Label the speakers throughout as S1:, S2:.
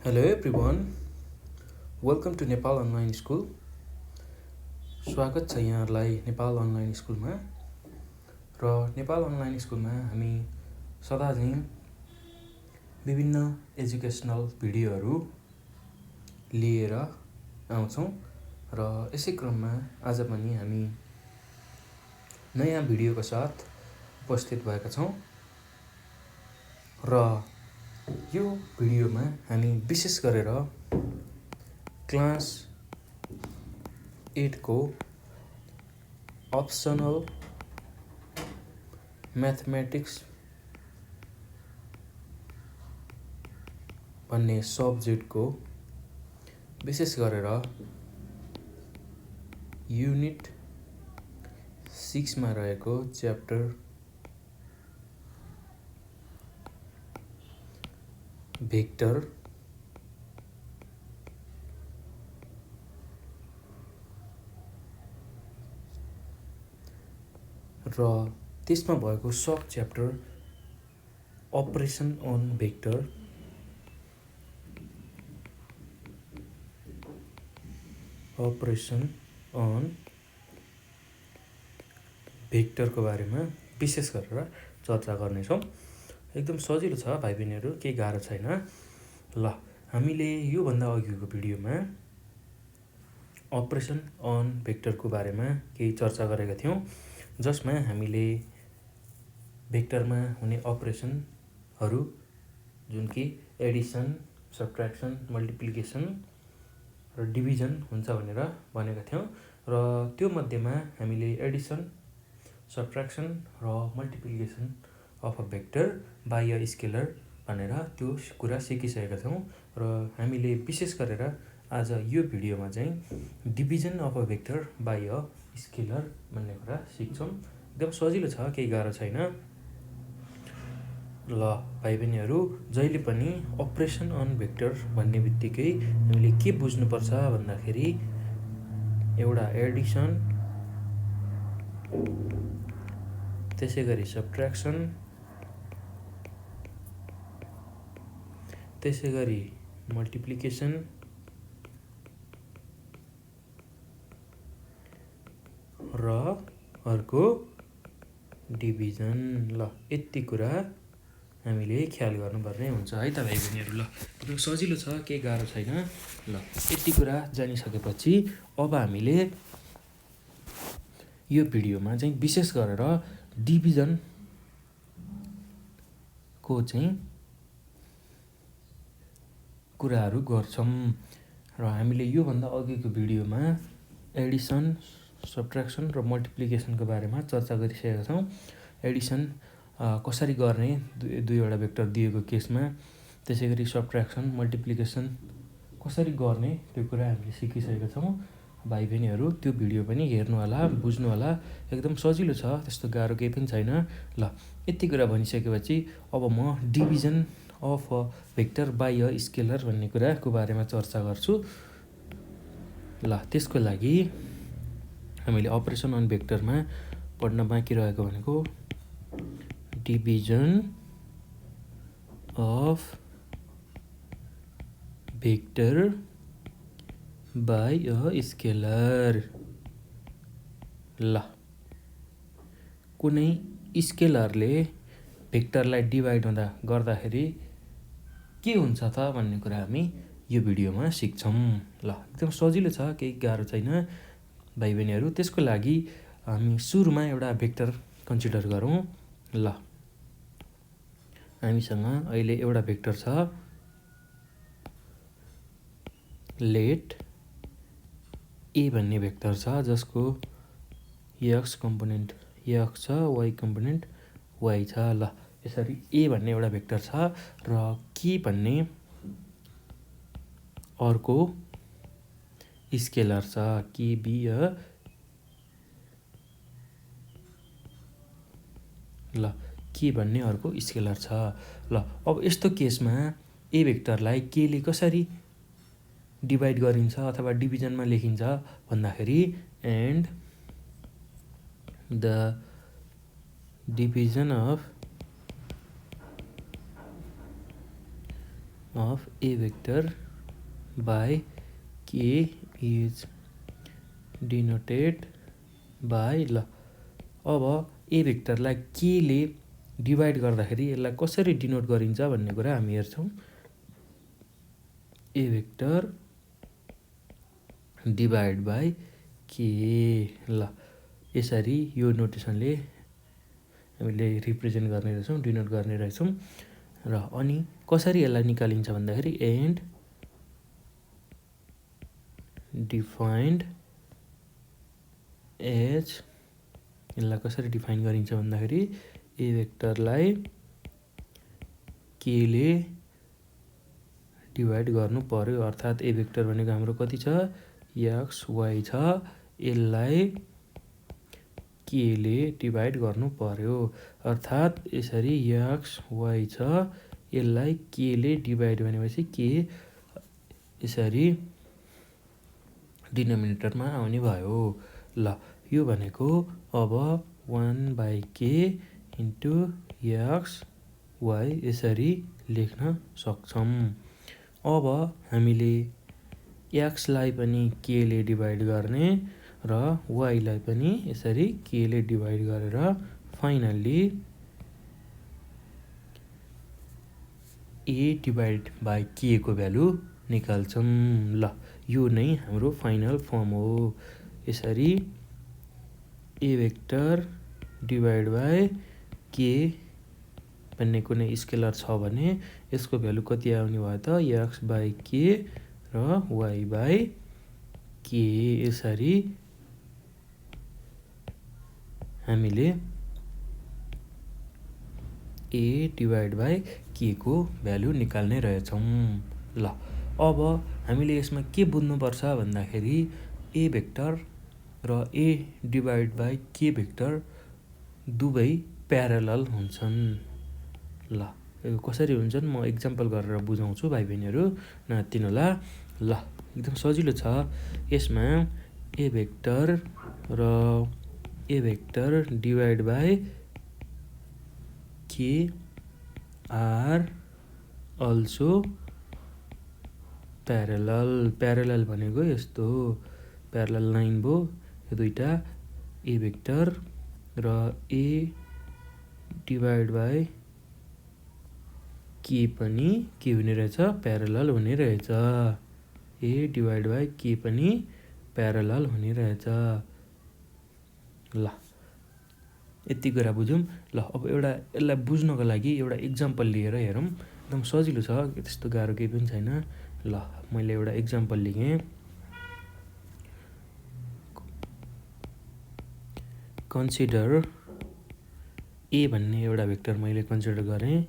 S1: Hello everyone, welcome to Nepal Online School. स्वागत छ यहाँहरूलाई नेपाल अनलाइन स्कुलमा र नेपाल अनलाइन स्कुलमा हामी सदा झैँ विभिन्न एजुकेसनल भिडियोहरू लिएर आउँछौँ र यसै क्रममा आज पनि हामी नयाँ भिडियोको साथ उपस्थित भएका छौँ र यो भिडियोमा हामी विशेष गरेर क्लास 8 को अप्सनल म्याथमेटिक्स भन्ने सब्जेक्टको विशेष गरेर युनिट 6 मा रहेको च्याप्टर भेक्टर र त्यसमा भएको सब च्याप्टर अपरेसन अन भेक्टर भेक्टरको बारेमा विशेष गरेर चर्चा गर्नेछौँ। एकदम सजिलो छ भाइ बहिनीहरू, केही गाह्रो छैन। ल हामीले योभन्दा अघिको भिडियोमा अपरेसन अन भेक्टरको बारेमा केही चर्चा गरेका थियौँ, जसमा हामीले भेक्टरमा हुने अपरेसनहरू जुन कि एडिसन, सब्ट्र्याक्सन, मल्टिप्लिकेसन र डिभिजन हुन्छ भनेर भनेका थियौँ र त्यो मध्येमा हामीले एडिसन, सब्ट्र्याक्सन र multiplication of a vector by a scalar भनेर त्यो कुरा सिकिसकेका छौँ र हामीले विशेष गरेर आज यो भिडियोमा चाहिँ division of a vector by a scalar भन्ने कुरा सिक्छौँ। एकदम सजिलो छ, केही गाह्रो छैन। ल भाइ बहिनीहरू, जहिले पनि अपरेसन अन भेक्टर भन्ने बित्तिकै हामीले के बुझ्नुपर्छ भन्दाखेरि एउटा एडिसन, त्यसै गरी सब्ट्र्याक्सन, त्यसै गरी मल्टिप्लिकेसन र अर्को डिभिजन। ल यति कुरा हामीले ख्याल गर्नुपर्ने हुन्छ है त भाइ बहिनीहरू। ल यो सजिलो छ, केही गाह्रो छैन। ल यति कुरा जानिसकेपछि अब हामीले यो भिडियोमा चाहिँ विशेष गरेर डिभिजनको चाहिँ कुराहरू गर्छौँ र हामीले योभन्दा अघिको भिडियोमा एडिसन, सब्ट्र्याक्सन र मल्टिप्लिकेसनको बारेमा चर्चा गरिसकेका छौँ। एडिसन कसरी गर्ने दुईवटा भेक्टर दिएको केसमा, त्यसै गरी सब्ट्र्याक्सन, मल्टिप्लिकेसन कसरी गर्ने त्यो कुरा हामीले सिकिसकेका छौँ। भाइ बहिनीहरू त्यो भिडियो पनि हेर्नु होला, बुझ्नु होला, एकदम सजिलो छ, त्यस्तो गाह्रो केही पनि छैन। ल यति कुरा भनिसकेपछि अब म division of a vector by a scalar भन्ने कुराको बारेमा चर्चा गर्छु। ल त्यसको लागि हामीले अपरेसन अन भेक्टरमा पढ्न बाँकी रहेको भनेको division of vector by a scalar. ल कुनै स्केलरले भेक्टरलाई डिभाइड गर्दाखेरि के हुन्छ त भन्ने कुरा हामी यो भिडियोमा सिक्छौँ। ल एकदम सजिलो छ, केही गाह्रो छैन भाइ बहिनीहरू। त्यसको लागि हामी सुरुमा एउटा भेक्टर कन्सिडर गरौँ। ल हामीसँग अहिले एउटा भेक्टर छ, लेट ए भन्ने भेक्टर छ, जसको एक्स कम्पोनेन्ट एक्स छ, वाइ कम्पोनेन्ट वाइ छ। ल यसरी ए भन्ने एउटा भेक्टर छ र के भन्ने अर्को स्केलर छ, के बी अ ल के भन्ने अर्को स्केलर छ। ल अब यस्तो केसमा ए भेक्टरलाई केले कसरी डिभाइड गरिन्छ अथवा डिभिजनमा लेखिन्छ भन्दाखेरि and the division of of a vector by के इज डिनोटेड बाई ल अब ए भेक्टरलाई केले डिभाइड गर्दाखेरि यसलाई कसरी डिनोट गरिन्छ भन्ने कुरा हामी हेर्छौँ। ए भेक्टर डिभाइड बाई के ल यसरी यो नोटेसनले हामीले रिप्रेजेन्ट गर्ने रहेछौँ, डिनोट गर्ने रहेछौँ। र अनि कसरी यसलाई निकालिन्छ भन्दाखेरि एन्ड डिफाइन्ड एज यसलाई कसरी डिफाइन गरिन्छ भन्दाखेरि ए भेक्टरलाई केले डिभाइड गर्नु पर्यो। अर्थात् ए भेक्टर भनेको हाम्रो कति छ एक्स वाई छ, यसलाई केले डिभाइड गर्नु पर्यो। अर्थात् यसरी एक्स वाई छ, यसलाई केले डिभाइड भनेपछि के यसरी डिनोमिनेटरमा आउने भयो। ल यो भनेको अब 1/k इन्टु एक्स वाई यसरी लेख्न सक्छौँ। अब हामीले एक्सलाई पनि केले डिभाइड गर्ने र वाईलाई पनि यसरी केले डिभाइड गरेर फाइनल्ली ए डिभाइड बाई के को भ्यालु निकाल्छौँ। ल यो नै हाम्रो फाइनल फर्म हो। यसरी ए भेक्टर डिभाइड बाई के भन्ने कुनै स्केलर छ भने यसको भ्यालु कति आउने भयो त एक्स बाई के र वाई बाई के। यसरी हामीले ए डिभाइड बाई के को भ्यालु निकाल्ने रहेछौँ। ल अब हामीले यसमा के बुझ्नुपर्छ भन्दाखेरि ए भेक्टर र ए डिभाइड बाई के भेक्टर दुवै प्यारलल हुन्छन्। ल यो कसरी हुन्छन् म इक्जाम्पल गरेर बुझाउँछु भाइ बहिनीहरू, नहात्तिनु होला। ल एकदम सजिलो छ। यसमा ए भेक्टर र ए भेक्टर डिभाइड बाई के आर अल्सो प्यारलल। प्यारलल भनेको यस्तो प्यारलल लाइन भयो यो दुईटा। ए भेक्टर र ए डिभाइड बाई के पनि के हुने रहेछ प्यारलल हुने रहेछ। ए डिभाइड बाई के पनि प्यारलल हुने रहेछ। ल यति कुरा बुझौँ। ल अब एउटा यसलाई बुझ्नको लागि एउटा इक्जाम्पल लिएर हेरौँ। एकदम सजिलो छ, त्यस्तो गाह्रो केही पनि छैन। ल मैले एउटा इक्जाम्पल लिएँ। कन्सिडर ए भन्ने एउटा भेक्टर मैले कन्सिडर गरेँ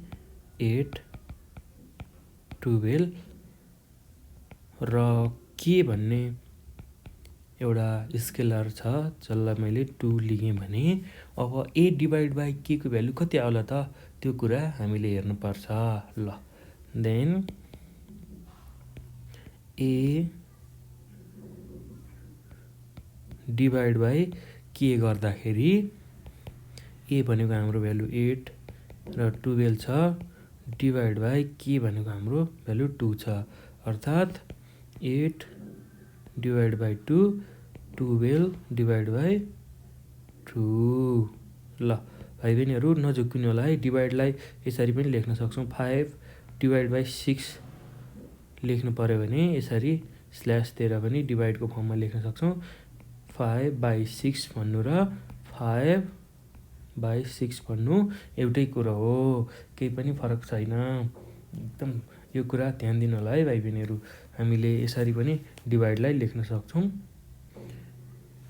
S1: 8, 12 र के भन्ने एउटा स्केलर छ जसलाई मैले 2 लिएँ भने अब ए डिभाइड बाई के को भ्यालु कति आउला त त्यो कुरा हामीले हेर्नुपर्छ। ल देन ए डिभाइड बाई के गर्दाखेरि ए भनेको हाम्रो भ्यालु 8 र 12 छ, डिभाइड बाई के भनेको हाम्रो भ्यालु 2 छ। अर्थात् 8 डिभाइड बाई 2, 12 डिभाइड बाई 2। ल भाइ बहिनीहरू नझुक्किनु होला है। डिभाइडलाई यसरी पनि लेख्न सक्छौँ, 5 डिभाइड बाई 6 लेख्नु पऱ्यो भने यसरी स्ल्यास दिएर पनि डिभाइडको फर्ममा लेख्न सक्छौँ। 5/6 भन्नु र 5/6 भन्नु एउटै कुरो हो, केही पनि फरक छैन। एकदम यो कुरा ध्यान दिनु होला है भाइ बहिनीहरू। हामीले यसरी पनि डिभाइडलाई लेख्न सक्छौँ।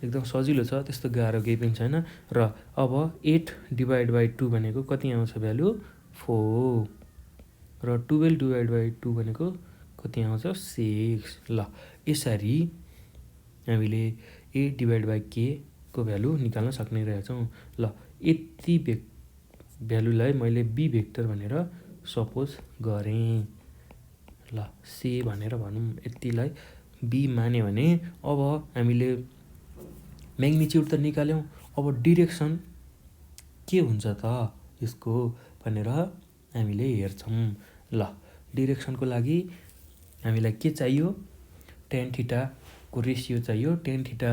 S1: एकदम सजिलो छ, त्यस्तो गाह्रो केही पनि छैन। र अब 8 डिभाइड बाई 2 भनेको कति आउँछ भ्यालु 4 र 12 डिभाइड बाई 2 भनेको कति आउँछ 6। ल यसरी हामीले ए डिभाइड बाई के को भ्यालु निकाल्न सक्ने रहेछौँ। ल यति भ्यालुलाई मैले बी भेक्टर भनेर सपोज गरेँ। ल से भनेर भनौँ, यतिलाई बी मान्यो भने अब हामीले म्याग्निच्युड त निकाल्यौँ, अब डिरेक्सन के हुन्छ त यसको भनेर हामीले हेर्छौँ। ल डिरेक्सनको लागि हामीलाई के चाहियो, टेन थीटाको रेसियो चाहियो, tan theta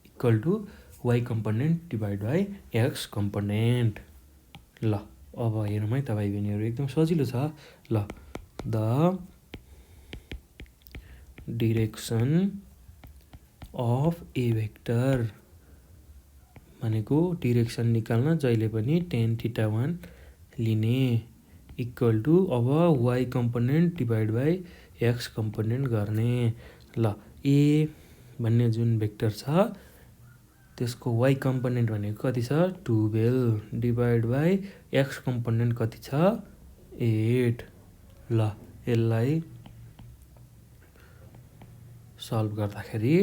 S1: equal to y component divide by x component. ल अब हेरौँ है त भाइ बहिनीहरू, एकदम सजिलो छ। ल the direction of a vector भनेको डिरेक्सन निकाल्न जहिले पनि टेन थीटा 1 लिने इक्वल टु अब y component divide by x component गर्ने। ल ए भन्ने जुन भेक्टर छ त्यसको वाइ कम्पोनेन्ट भनेको कति छ, 12 डिभाइड बाई एक्स कम्पोनेन्ट कति छ, 8। ल यसलाई सल्भ गर्दाखेरि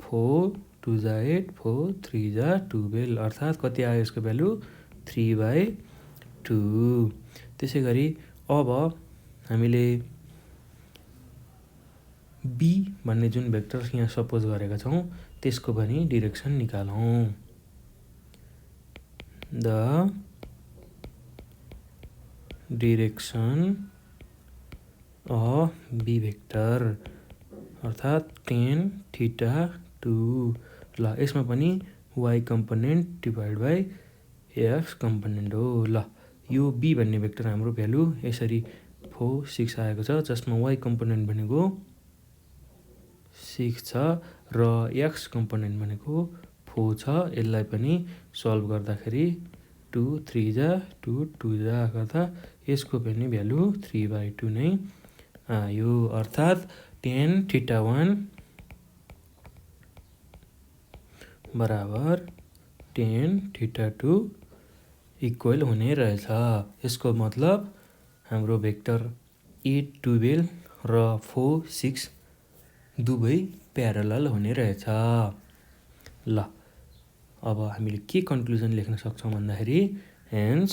S1: 4 2 जा 8, 4 3 जा 12 अर्थात् कति आयो यसको भ्यालु, 3/2। त्यसै गरी अब हामीले बी भन्ने जुन भेक्टर यहाँ सपोज गरेका छौँ त्यसको पनि डिरेक्सन निकालौँ। The direction of B vector अर्थात् टेन थीटा 2। ल यसमा पनि Y component divide by x component हो। ल यो बी भन्ने भेक्टर हाम्रो भ्यालु यसरी 4 6 आएको छ, जसमा वाइ कम्पोनेन्ट भनेको 6 छ र एक्स कम्पोनेन्ट भनेको 4 छ। यसलाई पनि सल्भ गर्दाखेरि 2 3 जा 2 2 जा गर्दा यसको पनि भ्यालु 3/2 नै आयो। अर्थात् टेन थीटा 1 बराबर टेन थीटा 2 इक्वल हुने रहेछ। यसको मतलब हाम्रो भेक्टर 8 12 र 4 6 दुवै प्यारलल हुने रहेछ। ल अब हामीले के कन्क्लुजन लेख्न सक्छौँ भन्दाखेरि hence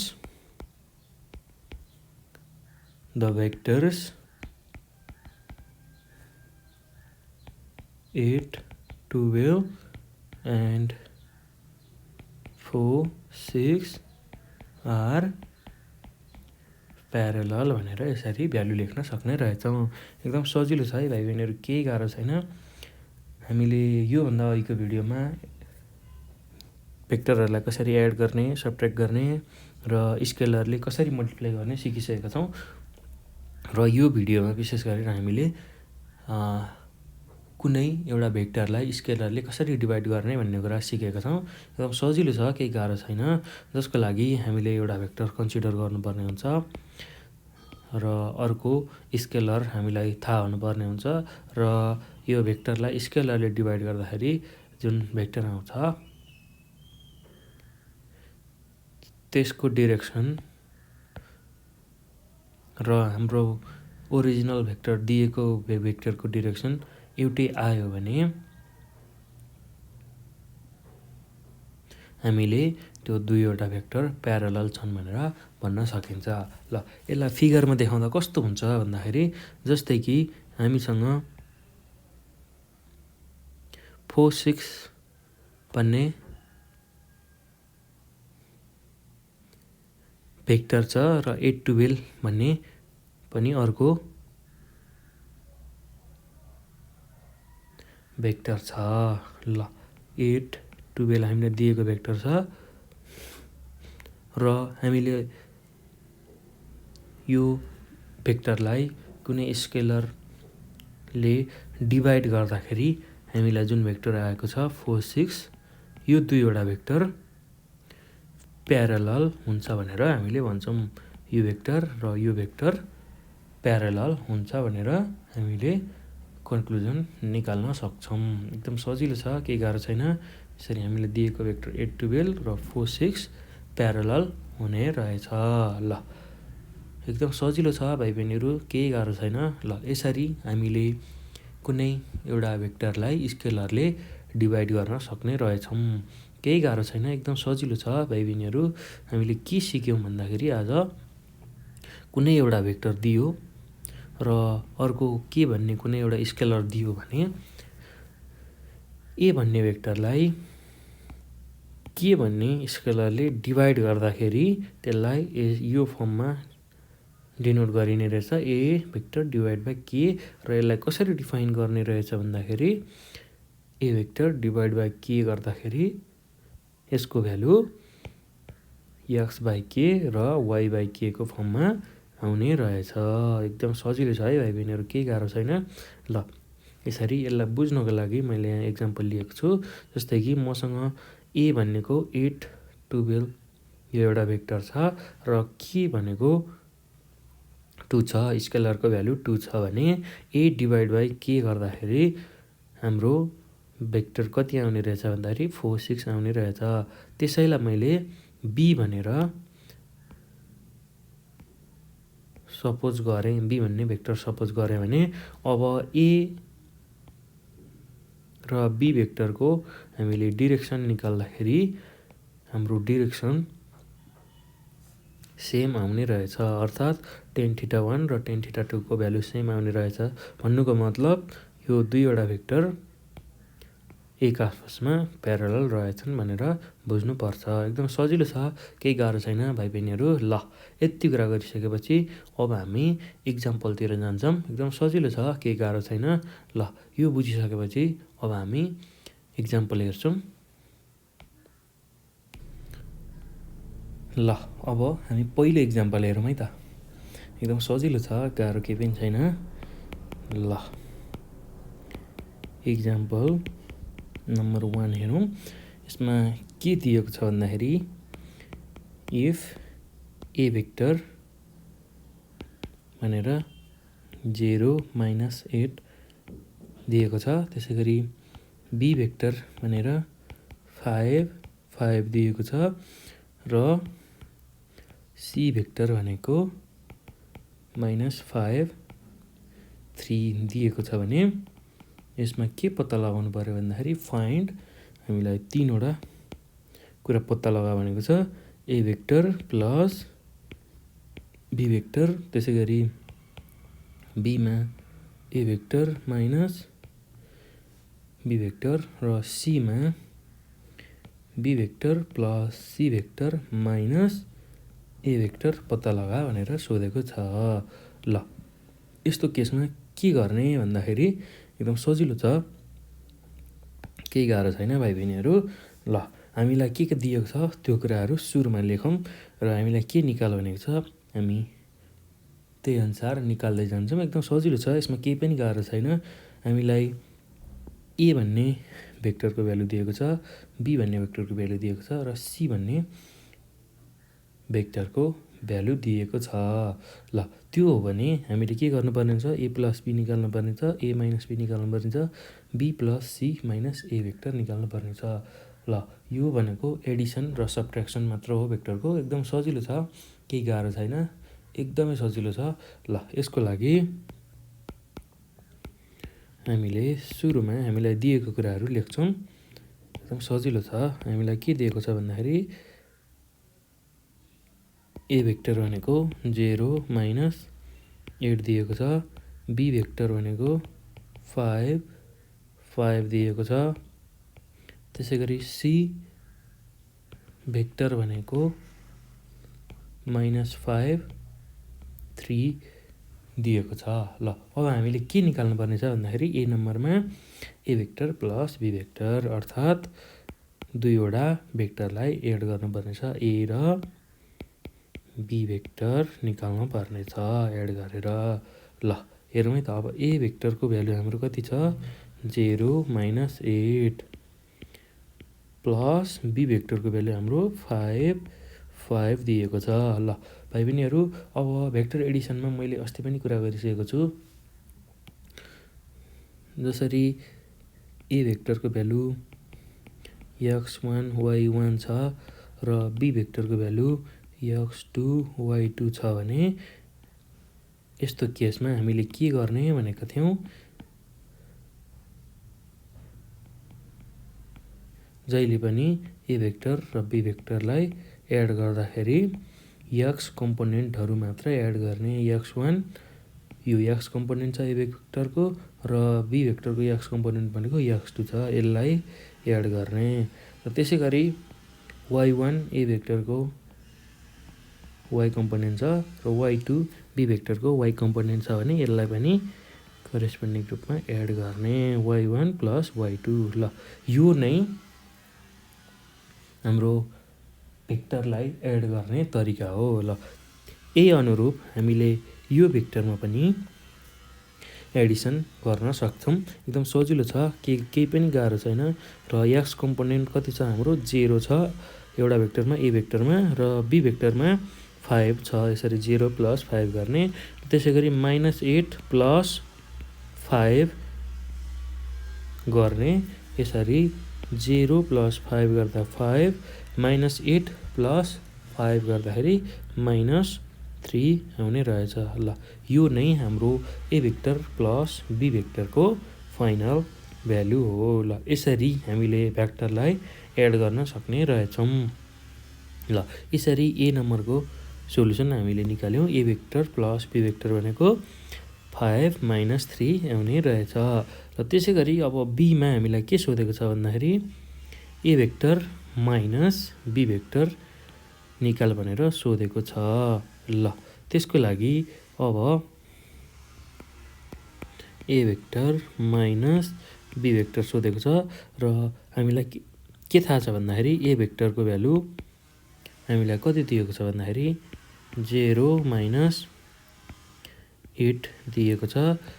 S1: the vectors 8 12 and 4 6 are parallel भनेर यसरी भ्यालु लेख्न सक्ने रहेछौँ। एकदम सजिलो छ है भाइ बहिनीहरू, केही गाह्रो छैन। हामीले योभन्दा अघिको भिडियोमा भेक्टरहरूलाई कसरी एड गर्ने, सब्ट्र्याक्ट गर्ने र स्केलरले कसरी मल्टिप्लाई गर्ने सिकिसकेका छौँ र यो भिडियोमा विशेष गरेर हामीले कुनै एउटा भेक्टरलाई स्केलरले कसरी डिभाइड गर्ने भन्ने कुरा सिकेका छौँ। एकदम सजिलो छ, केही गाह्रो छैन। जसको लागि हामीले एउटा भेक्टर कन्सिडर गर्नुपर्ने हुन्छ र अर्को स्केलर हामीलाई थाहा हुनुपर्ने हुन्छ र यो भेक्टरलाई स्केलरले डिभाइड गर्दाखेरि जुन भेक्टर आउँछ त्यसको डिरेक्सन र हाम्रो ओरिजिनल भेक्टर दिएको भेक्टरको डिरेक्सन एउटै आयो भने हामीले त्यो दुईवटा भेक्टर प्यारलल छन् भनेर भन्न सकिन्छ। ल यसलाई फिगरमा देखाउँदा कस्तो हुन्छ भन्दाखेरि जस्तै कि हामीसँग 4 6 भन्ने भेक्टर छ र 8 12 भन्ने पनि अर्को भेक्टर छ। ल 8 12 हामीलाई दिएको भेक्टर छ र हामीले यो भेक्टरलाई कुनै स्केलरले डिभाइड गर्दाखेरि हामीलाई जुन भेक्टर आएको छ 4 6 यो दुईवटा भेक्टर प्यारलल हुन्छ भनेर हामीले भन्छौँ। यो भेक्टर र यो भेक्टर प्यारलल हुन्छ भनेर हामीले कन्क्लुजन निकाल्न सक्छौँ। एकदम सजिलो छ, केही गाह्रो छैन। यसरी हामीले दिएको भेक्टर 8 12 र 4 6 प्यारलल हुने रहेछ। ल एकदम सजिलो छ भाइ बहिनीहरू, केही गाह्रो छैन। ल यसरी हामीले कुनै एउटा भेक्टरलाई स्केलरले डिभाइड गर्न सक्ने रहेछौँ। केही गाह्रो छैन, एकदम सजिलो छ भाइ बहिनीहरू। हामीले के सिक्यौँ भन्दाखेरि आज कुनै एउटा भेक्टर दियो र अर्को के भन्ने कुनै एउटा स्केलर दियो भने ए भन्ने भेक्टरलाई के भन्ने स्केलरले डिभाइड गर्दाखेरि त्यसलाई यो फर्ममा डिनोट गरिने रहेछ ए भेक्टर डिभाइड बाई के। र यसलाई कसरी डिफाइन गर्ने रहेछ भन्दाखेरि ए भेक्टर डिभाइड बाई के गर्दाखेरि यसको भ्यालु एक्स बाई के र वाइ बाई के को फर्ममा आउने रहेछ। एकदम सजिलो छ है भाइ बहिनीहरू, केही गाह्रो छैन। ल यसरी यसलाई बुझ्नको लागि मैले यहाँ एक्जाम्पल लिएको छु। जस्तै कि मसँग ए भनेको 8 12 यो एउटा भेक्टर छ र के भनेको 2 छ, स्केलरको भ्यालु 2 छ भने ए डिभाइड बाई के गर्दाखेरि हाम्रो भेक्टर कति आउने रहेछ भन्दाखेरि 4 6 आउने रहेछ। त्यसैलाई मैले बी भनेर सपोज गरेँ, बी भन्ने भेक्टर सपोज गरेँ भने अब ए र बी भेक्टरको हामीले डिरेक्सन निकाल्दाखेरि हाम्रो डिरेक्सन सेम आउने रहेछ, अर्थात् tan θ 1 र tan θ 2 को भ्यालु सेम आउने रहेछ। भन्नुको मतलब यो दुईवटा भेक्टर एक आपसमा प्यारलल रहेछन् भनेर बुझ्नुपर्छ। एकदम सजिलो छ, केही गाह्रो छैन भाइ बहिनीहरू। ल यति कुरा गरिसकेपछि अब हामी इक्जाम्पलतिर जान्छौँ। एकदम सजिलो छ, केही गाह्रो छैन। ल यो बुझिसकेपछि अब हामी इक्जाम्पल हेर्छौँ। ल अब हामी पहिलो इक्जाम्पल हेरौँ है त। एकदम सजिलो छ, गाह्रो केही पनि छैन। ल इक्जाम्पल नम्बर 1 हेरौँ। यसमा के दिएको छ भन्दाखेरि इफ ए भेक्टर भनेर 0 -8 दिएको छ, त्यसै गरी बी भेक्टर भनेर 5 5 दिएको छ र सी भेक्टर भनेको -5 3 दिएको छ भने यसमा के पत्ता लगाउनु पर्यो भन्दाखेरि फाइन्ड, हामीलाई तीनवटा कुरा पत्ता लगा भनेको छ। A vector plus be vector, त्यसै गरी बीमा A vector minus be vector र सीमा B vector plus C vector minus ए भेक्टर पत्ता लगा भनेर सोधेको छ। ल यस्तो केसमा के गर्ने भन्दाखेरि एकदम सजिलो छ, केही गाह्रो छैन भाइ बहिनीहरू। ल हामीलाई के दिएको छ त्यो कुराहरू सुरुमा लेखौँ र हामीलाई के निकाल भनेको छ हामी त्यही अनुसार निकाल्दै जान्छौँ। एकदम सजिलो छ, यसमा केही पनि गाह्रो छैन। हामीलाई ए भन्ने भेक्टरको भ्यालु दिएको छ, बी भन्ने भेक्टरको भ्यालु दिएको छ र सी भन्ने भेक्टरको भ्यालु दिएको छ। ल त्यो हो भने हामीले के गर्नुपर्ने हुन्छ, ए प्लस बी निकाल्नु पर्ने छ, ए माइनस बी निकाल्नु पर्ने छ, बी प्लस सी माइनस ए भेक्टर निकाल्नु पर्ने छ। ल यो भनेको एडिसन र सब्ट्र्याक्सन मात्र हो भेक्टरको। एकदम सजिलो छ, केही गाह्रो छैन, एकदमै सजिलो छ। ल यसको लागि हामीले सुरुमा हामीलाई दिएको कुराहरू लेख्छौँ। एकदम सजिलो छ। हामीलाई के दिएको छ भन्दाखेरि ए भेक्टर भनेको 0 -8 दिएको छ, बी भेक्टर भनेको 5 5 दिएको छ, त्यसै गरी सी भेक्टर भनेको -5 3 दिएको छ। ल अब हामीले के निकाल्नु पर्ने छ भन्दाखेरि ए नम्बरमा a vector plus be vector, अर्थात् दुईवटा भेक्टरलाई एड गर्नुपर्ने छ। ए र बी भेक्टर निकाल्नु पर्ने छ एड गरेर। ल हेरौँ है त। अब ए भेक्टरको भ्यालु हाम्रो कति छ 0 -8 प्लस बी भेक्टरको भ्यालु हाम्रो 5 5 दिएको छ। ल भाइ बहिनीहरू, अब भेक्टर एडिसनमा मैले अस्ति पनि कुरा गरिसकेको छु। जसरी ए भेक्टरको भ्यालु x1 y1 छ र बी भेक्टरको भ्यालु x2 y2 छ भने यस्तो केसमा हामीले के गर्ने भनेका थियौँ, जहिले पनि ए भेक्टर र बी भेक्टरलाई एड गर्दाखेरि एक्स कम्पोनेन्टहरू मात्र एड गर्ने। x1 यो एक्स कम्पोनेन्ट छ ए भेक्टरको र बी भेक्टरको एक्स कम्पोनेन्ट भनेको x2 छ, यसलाई एड गर्ने। र त्यसै गरी y1 ए भेक्टरको y कम्पोनेन्ट छ र y2 बी भेक्टरको वाइ कम्पोनेन्ट छ भने यसलाई पनि करेस्पोन्डिङ रूपमा एड गर्ने y1 प्लस y2। ल यो नै हाम्रो भेक्टरलाई एड गर्ने तरिका हो। ल यही अनुरूप हामीले यो भेक्टरमा पनि एडिसन गर्न सक्छौँ। एकदम सजिलो छ, केही पनि गाह्रो छैन। र एक्स कम्पोनेन्ट कति छ हाम्रो 0 छ एउटा भेक्टरमा ए भेक्टरमा, र बी भेक्टरमा 5 छ। यसरी 0 प्लस 5 गर्ने। त्यसै गरी -8 प्लस 5 गर्ने। यसरी 0 प्लस 5 गर्दा 5, -8 प्लस 5 गर्दाखेरि -3 आउने रहेछ। ल यो नै हाम्रो ए भेक्टर प्लस बी भेक्टरको फाइनल भ्यालु हो। ल यसरी हामीले भेक्टरलाई एड गर्न सक्ने रहेछौँ। ल यसरी ए नम्बरको सोल्युसन हामीले निकाल्यौँ। A vector plus be vector भनेको 5 - 3 आउने रहेछ। र त्यसै गरी अब बीमा हामीलाई के सोधेको छ भन्दाखेरि a vector minus be vector निकाल भनेर सोधेको छ। ल त्यसको लागि अब a vector minus be vector सोधेको छ र हामीलाई के थाहा छ भन्दाखेरि ए भेक्टरको भ्यालु हामीलाई कति दिएको छ भन्दाखेरि 0 - 8 दिएको छ।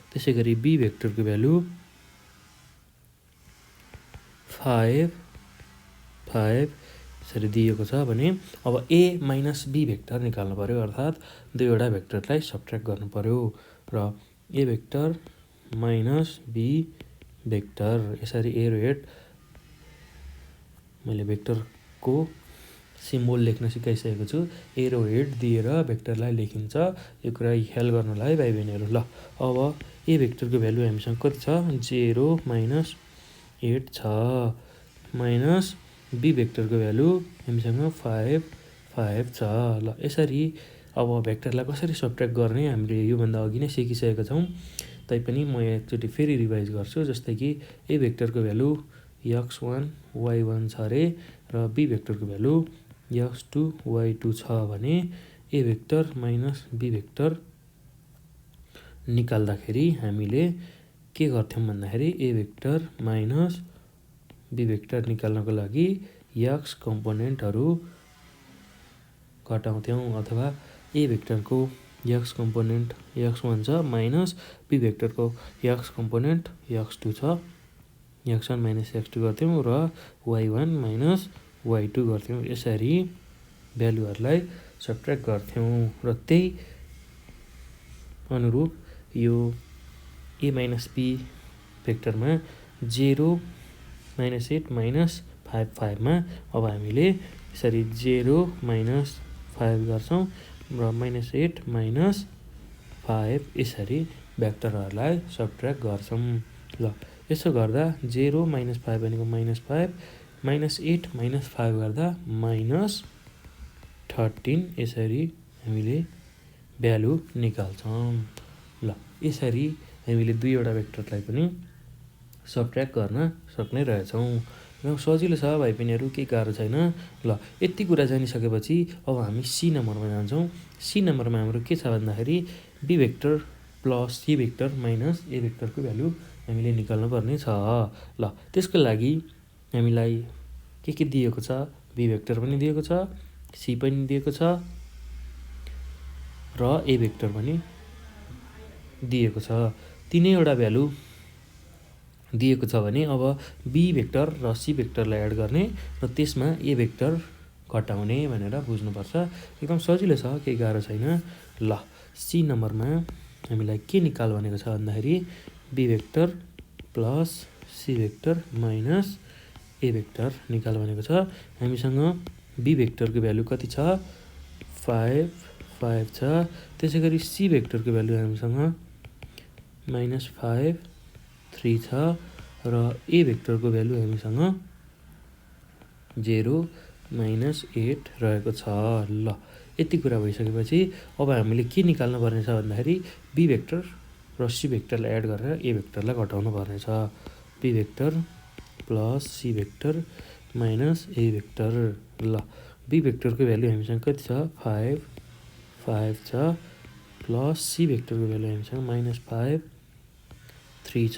S1: त्यसै गरी बी भेक्टरको भ्यालु 5 यसरी दिएको छ भने अब ए माइनस बी भेक्टर निकाल्नु पर्यो, अर्थात् दुईवटा भेक्टरलाई सब्ट्र्याक्ट गर्नु पर्यो। र a vector minus be vector यसरी एरो हेड मैले भेक्टरको सिम्बोल लेख्न सिकाइसकेको छु। एरो हेड दिएर भेक्टरलाई लेखिन्छ। यो कुरा ख्याल गर्नलाई भाइ बहिनीहरू। ल अब ए भेक्टरको भ्यालु हामीसँग कति छ 0 - 8 छ, माइनस बी भेक्टरको भ्यालु हामीसँग 5 छ। ल यसरी अब भेक्टरलाई कसरी सब्ट्र्याक्ट गर्ने हामीले योभन्दा अघि नै सिकिसकेका छौँ। तैपनि म एकचोटि फेरि रिभाइज गर्छु। जस्तै कि ए भेक्टरको भ्यालु x1 y1 छ अरे, र बी भेक्टरको भ्यालु x2 y2 छ भने a vector minus be vector निकाल्दाखेरि हामीले के गर्थ्यौँ भन्दाखेरि a vector minus be vector निकाल्नको लागि एक्स कम्पोनेन्टहरू घटाउँथ्यौँ, अथवा ए भेक्टरको एक्स कम्पोनेन्ट x1 छ माइनस बी भेक्टरको एक्स कम्पोनेन्ट x2 छ, x1 माइनस x2 गर्थ्यौँ र y1 माइनस y2 गर्थ्यौँ। यसरी भ्यालुहरूलाई सब्ट्र्याक्ट गर्थ्यौँ। र त्यही अनुरूप यो ए माइनस बी भेक्टरमा 0 -8 -5 मा अब हामीले यसरी 0 - 5 गर्छौँ र -8 -5 यसरी भेक्टरहरूलाई सब्ट्र्याक्ट गर्छौँ। ल यसो गर्दा 0 - 5 भनेको -5, -8 -5 गर्दा -13 यसरी हामीले भ्यालु निकाल्छौँ। ल यसरी हामीले दुईवटा भेक्टरलाई पनि सब्ट्र्याक्ट गर्न सक्ने रहेछौँ। एकदम सजिलो छ भाइ बहिनीहरू, केही गाह्रो छैन। ल यति कुरा जानिसकेपछि अब हामी सी नम्बरमा जान्छौँ। सी नम्बरमा हाम्रो के छ भन्दाखेरि be vector plus C vector minus A भेक्टरको भ्यालु हामीले निकाल्नु पर्ने छ। ल त्यसको लागि हामीलाई के दिएको छ, बी भेक्टर पनि दिएको छ, सी पनि दिएको छ र ए भेक्टर पनि दिएको छ। तिनैवटा भ्यालु दिएको छ भने अब बी भेक्टर र सी भेक्टरलाई एड गर्ने र त्यसमा ए भेक्टर घटाउने भनेर बुझ्नुपर्छ। एकदम सजिलो छ, केही गाह्रो छैन। ल सी नम्बरमा हामीलाई के निकाल भनेको छ भन्दाखेरि be vector plus C vector minus A vector निकाल भनेको छ। हामीसँग बी भेक्टरको भ्यालु कति छ 5 छ। त्यसै गरी सी भेक्टरको भ्यालु हामीसँग -5 3 छ र ए भेक्टरको भ्यालु हामीसँग 0 -8 रहेको छ। ल यति कुरा भइसकेपछि अब हामीले के निकाल्नु पर्ने छ भन्दाखेरि बी भेक्टर र सी भेक्टरलाई एड गरेर ए भेक्टरलाई घटाउनु पर्ने छ। B vector plus C vector minus ए भेक्टर। ल बी भेक्टरको भ्यालु हामीसँग कति छ 5 छ, प्लस सी भेक्टरको भ्यालु हामीसँग -5 3 छ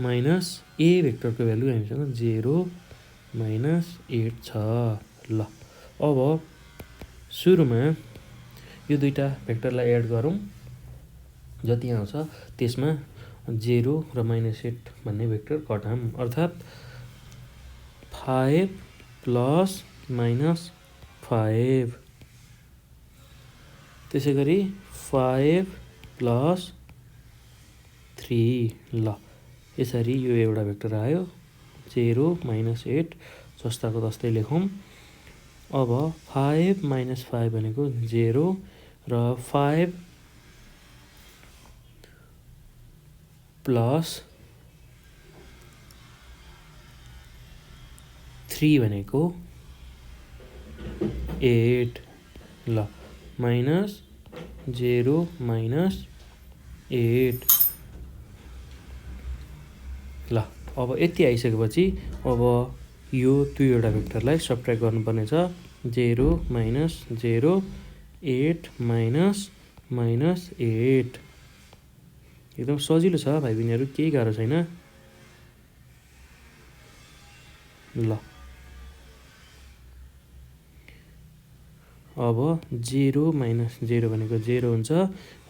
S1: माइनस ए भेक्टरको भ्यालु हामीसँग 0 -8 छ। ल अब सुरुमा यो दुईटा भेक्टरलाई एड गरौँ, जति आउँछ त्यसमा 0 र -8 भन्ने भेक्टर घटाम, अर्थात् 5 प्लस -5 त्यसै गरी 5 प्लस 3। ल यसरी यो एउटा भेक्टर आयो, 0 -8 जस्ताको तस्तै लेखौँ। अब 5 - 5 भनेको 0 र 5 प्लस 3 भनेको 8। ल माइनस 0 -8। ल अब यति आइसकेपछि अब यो दुईवटा भेक्टरलाई सब्ट्र्याक्ट गर्नुपर्ने छ। 0 - 0 8 -8। एकदम सजिलो छ भाइ बहिनीहरू, केही गाह्रो छैन। ल अब 0 - 0 भनेको 0 हुन्छ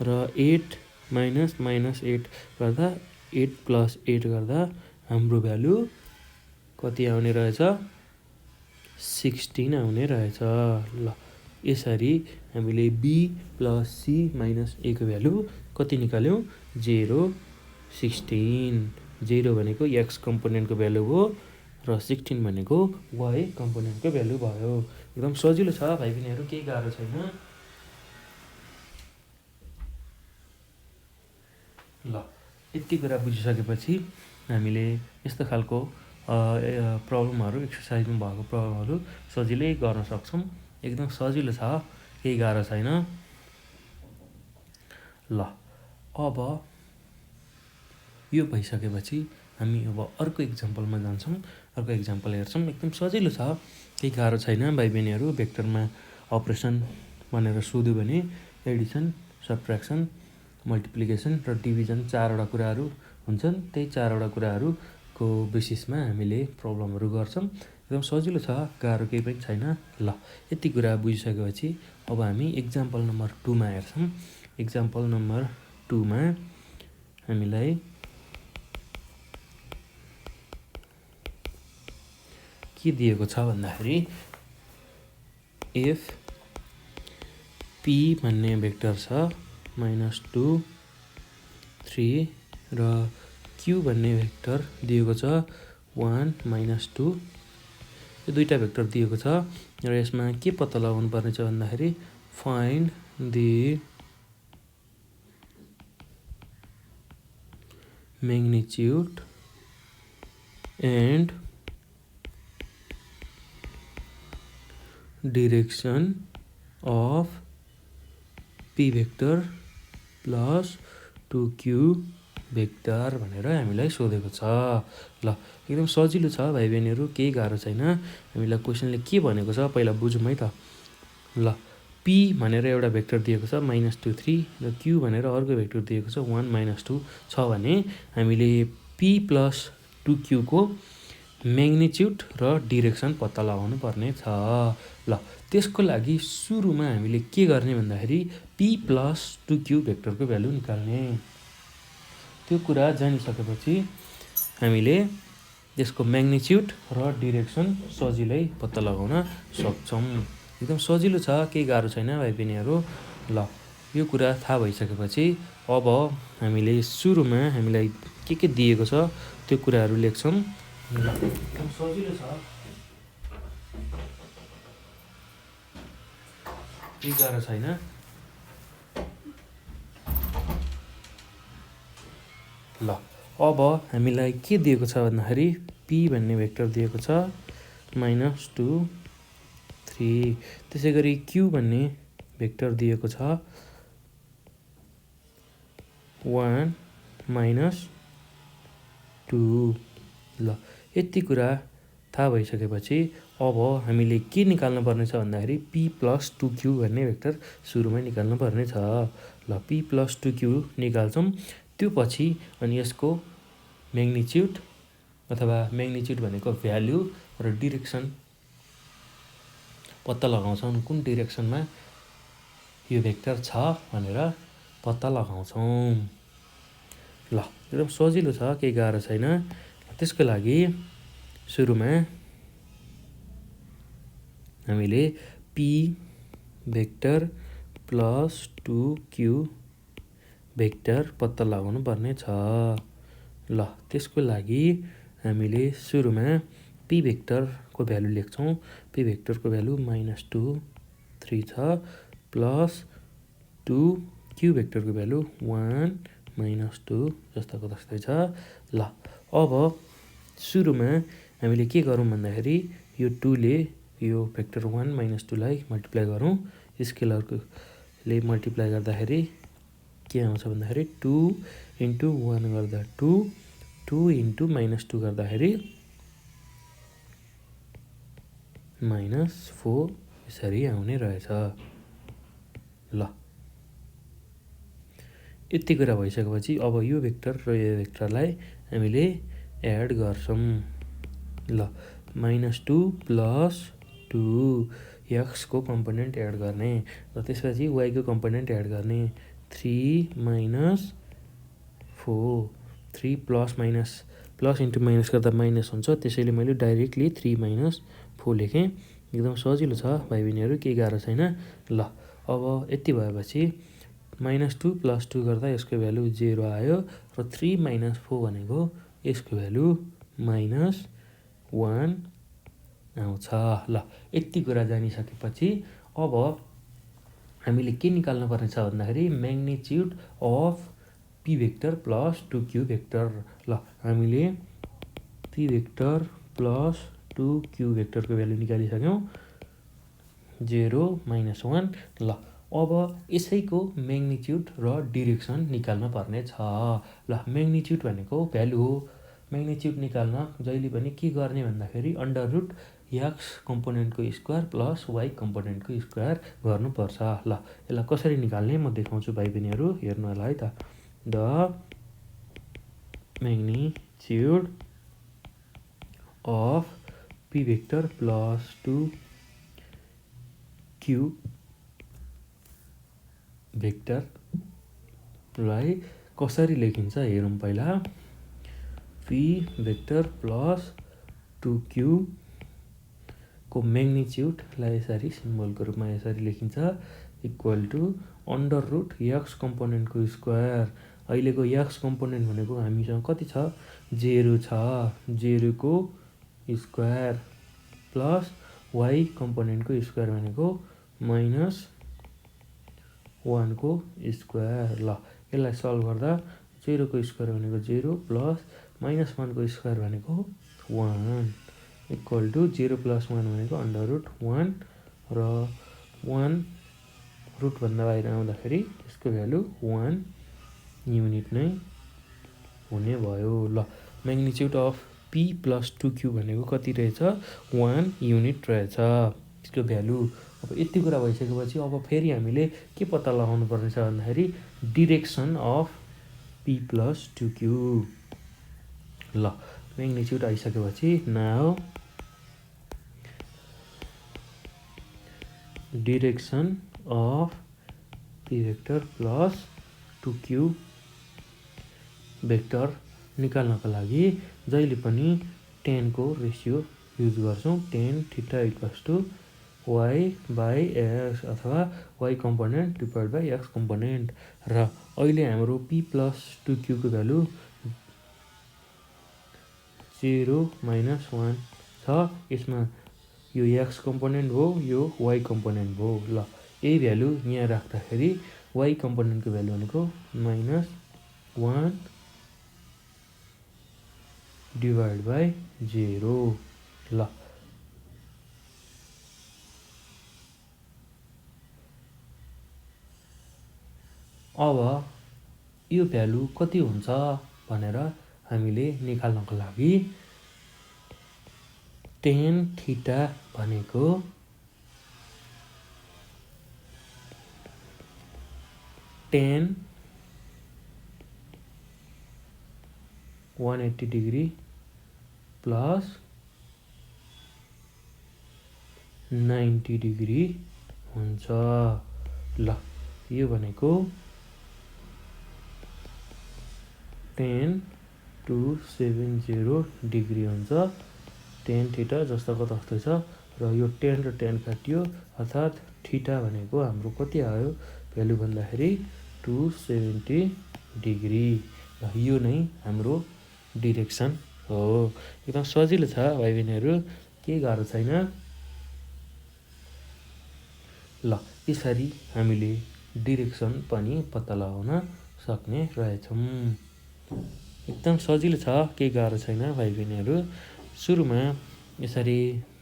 S1: र 8 -8 गर्दा 8 प्लस 8 गर्दा हाम्रो भ्यालु कति आउने रहेछ? 16 आउने रहेछ। ल यसरी हामीले b plus c minus a को भ्यालु कति निकाल्यौँ? 0 16। 0 भनेको x कम्पोनेन्टको भ्यालु हो र 16 भनेको y कम्पोनेन्टको भ्यालु भयो। एकदम सजिलो छ भाइ बहिनीहरू, केही गाह्रो छैन। ल यति कुरा बुझिसकेपछि हामीले यस्तो खालको प्रब्लमहरू, एक्सर्साइजमा भएको प्रब्लमहरू सजिलै गर्न सक्छौँ। एकदम सजिलो छ, केही गाह्रो छैन। ल अब यो भइसकेपछि हामी अब अर्को इक्जाम्पलमा जान्छौँ, अर्को इक्जाम्पल हेर्छौँ। एकदम सजिलो छ, केही गाह्रो छैन भाइ बहिनीहरू। भेक्टरमा अपरेसन भनेर सोध्यो भने एडिसन, सब्ट्र्याक्सन, मल्टिप्लिकेसन र डिभिजन 4वटा कुराहरू हुन्छन्। त्यही 4वटा कुराहरूको बेसिसमा हामीले प्रब्लमहरू गर्छौँ। एकदम सजिलो छ, गाह्रो केही पनि छैन। ल यति कुरा बुझिसकेपछि अब हामी इक्जाम्पल नम्बर 2 मा हेर्छौँ। इक्जाम्पल नम्बर 2 मा हामीलाई के दिएको छ भन्दाखेरि इफ p भन्ने भेक्टर छ -2 3 र q भन्ने भेक्टर दिएको छ 1 -2। यो दुईटा भेक्टर दिएको छ र यसमा के पत्ता लगाउनु पर्ने छ भन्दाखेरि find the magnitude and direction of p vector plus 2q vector भनेर हामीलाई सोधेको छ। ल एकदम सजिलो छ भाइ बहिनीहरू, केही गाह्रो छैन। हामीलाई क्वेसनले के भनेको छ पहिला बुझौँ है त। ल p भनेर एउटा भेक्टर दिएको छ -2 3 र q भनेर अर्को भेक्टर दिएको छ 1 -2 छ भने हामीले p प्लस 2q को म्याग्निच्युड र डिरेक्सन पत्ता लगाउनु पर्ने छ। ल त्यसको लागि सुरुमा हामीले के गर्ने भन्दाखेरि p प्लस 2q भेक्टरको भ्यालु निकाल्ने। त्यो कुरा जानिसकेपछि हामीले यसको म्याग्निच्युड र डिरेक्सन सजिलै पत्ता लगाउन सक्छौँ। एकदम सजिलो छ, केही गाह्रो छैन भाइ बहिनीहरू। ल यो कुरा थाहा भइसकेपछि अब हामीले सुरुमा हामीलाई के दिएको छ त्यो कुराहरू लेख्छौँ। ल एकदम सजिलो छ, केही गाह्रो छैन। ल अब हामीलाई के दिएको छ भन्दाखेरि p भन्ने भेक्टर दिएको छ -2 3। त्यसै गरी q भन्ने भेक्टर दिएको छ 1 -2। ल यति कुरा थाहा भइसकेपछि अब हामीले के निकाल्नु पर्ने छ भन्दाखेरि p + 2q भन्ने भेक्टर सुरुमै निकाल्नु पर्ने छ। ल p + 2q निकाल्छौँ। त्यो पछि अनि यसको म्याग्निट्युड अथवा म्याग्निट्युड भनेको भ्यालु र डिरेक्सन पत्ता लगाउँछौँ। कुन डिरेक्सनमा यो भेक्टर छ भनेर पत्ता लगाउँछौँ। ल एकदम सजिलो छ, केही गाह्रो छैन। त्यसको लागि सुरुमा हामीले p vector plus 2q vector पत्ता लगाउनु पर्ने छ। ल त्यसको लागि हामीले सुरुमा p भेक्टरको भ्यालु लेख्छौँ। p भेक्टरको भ्यालु -2 3 छ प्लस 2q भेक्टरको भ्यालु 1 -2 जस्ताको तस्तै छ। ल अब सुरुमा हामीले के गरौँ भन्दाखेरि यो 2 ले यो भेक्टर 1 - 2 लाई मल्टिप्लाई गरौँ। स्केलरले मल्टिप्लाई गर्दाखेरि के आउँछ भन्दाखेरि 2 × 1 गर्दा 2 2 × -2 गर्दाखेरि -4 यसरी आउने रहेछ। ल यति कुरा भइसकेपछि अब यो भेक्टर र यो भेक्टरलाई हामीले एड गर्छौँ। ल -2 + 2 x को कम्पोनेन्ट एड गर्ने र त्यसपछि y को कम्पोनेन्ट एड गर्ने 3 - 4 3 प्लस इन्टु माइनस गर्दा माइनस हुन्छ, त्यसैले मैले डाइरेक्टली 3 - 4 लेखेँ। एकदम सजिलो छ भाइ बहिनीहरू, केही गाह्रो छैन। ल अब यति भएपछि -2 + 2 गर्दा यसको भ्यालु 0 आयो र 3 - 4 भनेको यसको भ्यालु -1 आउँछ। ल यति कुरा जानिसकेपछि अब हामीले के निकाल्नु पर्ने छ भन्दाखेरि magnitude of p vector plus 2q vector. ल हामीले p भेक्टर प्लस 2q भेक्टरको भ्यालु निकालिसक्यौँ 0 - 1। ल अब यसैको म्याग्निट्युड र डिरेक्सन निकाल्न पर्ने छ। ल म्याग्निट्युड भनेको भ्यालु हो। म्याग्निट्युड निकाल्न जहिले पनि के गर्ने भन्दाखेरि अन्डर रुट x कम्पोनेन्टको स्क्वायर प्लस y कम्पोनेन्टको स्क्वायर गर्नुपर्छ। ल यसलाई कसरी निकाल्ने म देखाउँछु भाइ बहिनीहरू, हेर्नु होला है त। The magnitude of p vector plus 2q भेक्टरलाई कसरी लेखिन्छ हेरौँ पहिला। p भेक्टर प्लस 2q को म्याग्निट्युडलाई यसरी सिम्बलको रूपमा यसरी लेखिन्छ equal to under root x कम्पोनेन्टको स्क्वायर। अहिलेको x कम्पोनेन्ट भनेको हामीसँग कति छ 0 छ, 0 को स्क्वायर प्लस y कम्पोनेन्टको स्क्वायर भनेको -1 को स्क्वायर। ल यसलाई सल्भ गर्दा 0 को स्क्वायर भनेको 0 प्लस -1 को स्क्वायर भनेको 1 इक्वल टु 0 + 1 भनेको अन्डर रुट 1 र 1 रुटभन्दा बाहिर आउँदाखेरि यसको भ्यालु 1 युनिट नै हुने भयो। ल म्याग्निट्युड अफ p + 2q भनेको कति रहेछ 1 युनिट रहेछ यसको भ्यालु। अब यति कुरा भइसकेपछि अब फेरि हामीले के पत्ता लगाउनु पर्ने छ भन्दाखेरि डिरेक्सन अफ p + 2q। ल म्याग्निट्युड आइसकेपछि now direction of p vector plus 2q vector निकाल्नको लागि जहिले पनि tan को रेसियो युज गर्छौँ। tan θ = y/x अथवा y component divide by x component. र अहिले हाम्रो p + 2q को भ्यालु 0 - 1 छ। यसमा यो x कम्पोनेन्ट हो, यो y कम्पोनेन्ट हो। ल यही भ्यालु यहाँ राख्दाखेरि y कम्पोनेन्टको भ्यालु भनेको -1 डिभाइड बाई 0। ल अब यो भ्यालु कति हुन्छ भनेर हामीले निकाल्नको लागि टेन थीटा भनेको टेन 180 डिग्री प्लस 90 डिग्री हुन्छ। ल यो भनेको 10-270 डिग्री हुन्छ। टेन थीटा जस्ताको तस्तै छ र यो 10 र 10 काटियो, अर्थात् थीटा भनेको हाम्रो कति आयो भ्यालु भन्दाखेरि 270 डिग्री। र यो नै हाम्रो डिरेक्सन हो। एकदम सजिलो छ भाइ बहिनीहरू, केही गाह्रो छैन। ल यसरी हामीले डिरेक्सन पनि पत्ता लगाउन सक्ने रहेछौँ। एकदम सजिलो छ, केही गाह्रो छैन भाइ बहिनीहरू। सुरुमा यसरी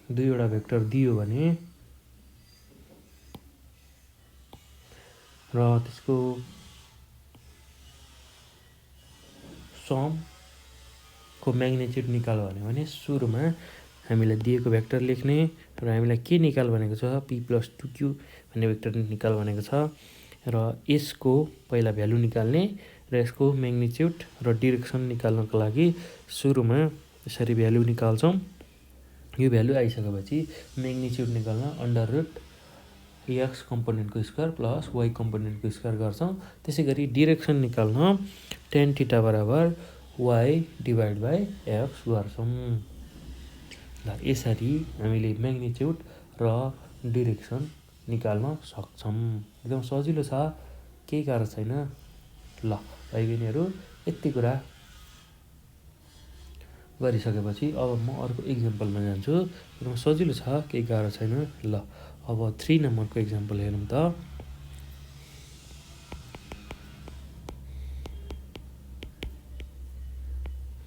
S1: दुईवटा भेक्टर दियो भने र त्यसको समको म्याग्निट्युड निकाल भने सुरुमा हामीलाई दिएको भेक्टर लेख्ने र हामीलाई के निकाल भनेको छ, p+2q भन्ने भेक्टर निकाल भनेको छ र यसको पहिला भ्यालु निकाल्ने र यसको म्याग्निट्युड र डिरेक्सन निकाल्नको लागि सुरुमा यसरी भ्यालु निकाल्छौँ। यो भ्यालु आइसकेपछि म्याग्निट्युड निकाल्न x कम्पोनेन्टको स्क्वायर प्लस y कम्पोनेन्टको स्क्वायर गर्छौँ। त्यसै गरी डिरेक्सन निकाल्न टेन थीटा बराबर y डिभाइड बाई x गर्छौँ। ल यसरी हामीले म्याग्निट्युड र डिरेक्सन निकाल्न सक्छौँ। एकदम सजिलो छ, केही गाह्रो छैन। ल भाइ बहिनीहरू, यति कुरा गरिसकेपछि अब म अर्को इक्जाम्पलमा जान्छु। एकदम सजिलो छ, केही गाह्रो छैन। ल अब 3 नम्बरको इक्जाम्पल हेरौँ त।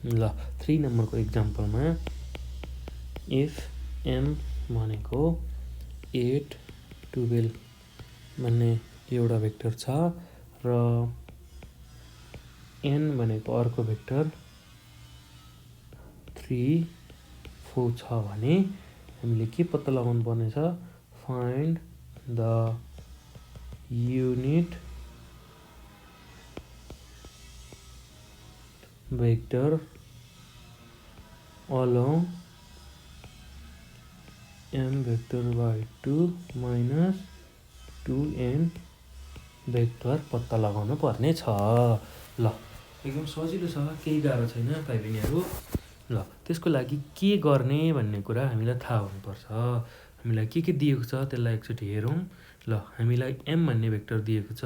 S1: ल 3 नम्बरको इक्जाम्पलमा इफ m भनेको 8, 12 भन्ने एउटा भेक्टर छ र n भनेको अर्को भेक्टर 3, 4 छ भने हामीले के पत्ता लगाउनु पर्ने छ, find the unit vector along m vector by 2 minus 2n vector पत्ता लगाउनु पर्ने छ। ल एकदम सजिलो छ, केही गाह्रो छैन भाइ बहिनीहरू। ल त्यसको लागि के गर्ने भन्ने कुरा हामीलाई थाहा हुनुपर्छ। हामीलाई के दिएको छ त्यसलाई एकचोटि हेरौँ। ल हामीलाई m भन्ने भेक्टर दिएको छ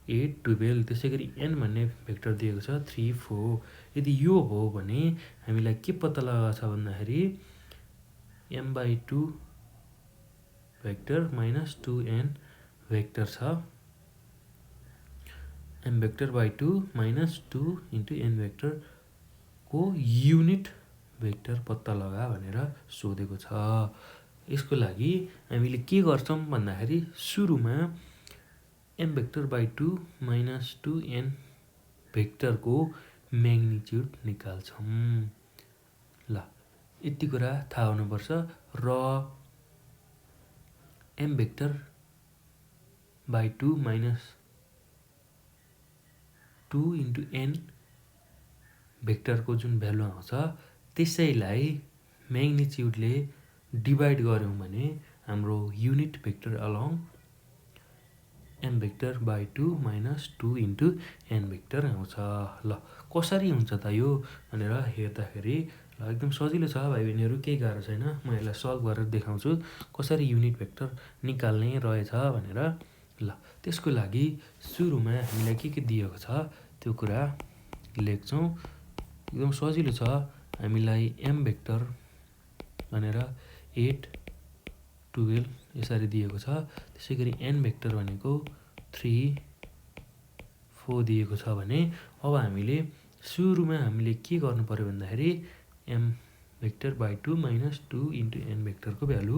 S1: 8, 12, त्यसै गरी n भन्ने भेक्टर दिएको छ 3, 4। यदि यो हो भने हामीलाई के पत्ता लगाएको छ भन्दाखेरि m/2 vector minus 2n vector छ। m vector by 2 minus 2 into n भेक्टरको युनिट भेक्टर पत्ता लगा भनेर सोधेको छ। यसको लागि हामीले के गर्छौँ भन्दाखेरि सुरुमा m vector by 2 minus 2n भेक्टरको म्याग्निट्युड निकाल्छौँ। ल यति कुरा थाहा हुनुपर्छ। र m vector by 2 minus 2 into n भेक्टरको जुन भ्यालु आउँछ त्यसैलाई म्याग्निट्युडले डिभाइड गऱ्यौँ भने हाम्रो unit vector along m vector by 2 minus 2 into n vector आउँछ। ल कसरी हुन्छ त यो भनेर हेर्दाखेरि ल एकदम सजिलो छ भाइ बहिनीहरू, केही गाह्रो छैन। म यसलाई सल्भ गरेर देखाउँछु कसरी युनिट भेक्टर निकाल्ने रहेछ भनेर। ल त्यसको लागि सुरुमा हामीलाई के दिएको छ त्यो कुरा लेख्छौँ। एकदम सजिलो छ। हामीलाई m भेक्टर भनेर 8, 12 यसरी दिएको छ। त्यसै गरी n भेक्टर भनेको 3, 4 दिएको छ भने अब हामीले सुरुमा के गर्नु पर्यो भन्दाखेरि m vector by 2 minus 2 into n भेक्टरको भ्यालु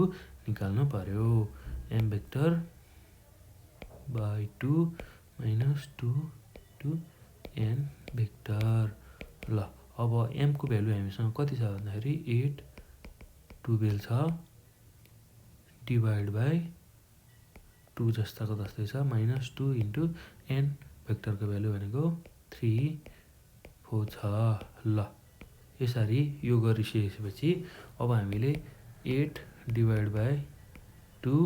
S1: निकाल्नु पर्यो। m vector by 2 minus 2 to n vector. ल अब m को भ्यालु हामीसँग कति छ भन्दाखेरि 8, 12 छ डिभाइड बाई 2 जस्ताको जस्तै छ -2 इन्टु n भेक्टरको भ्यालु भनेको 3 4 छ। ल यसरी यो गरिसकेपछि अब हामीले 8 divide by 2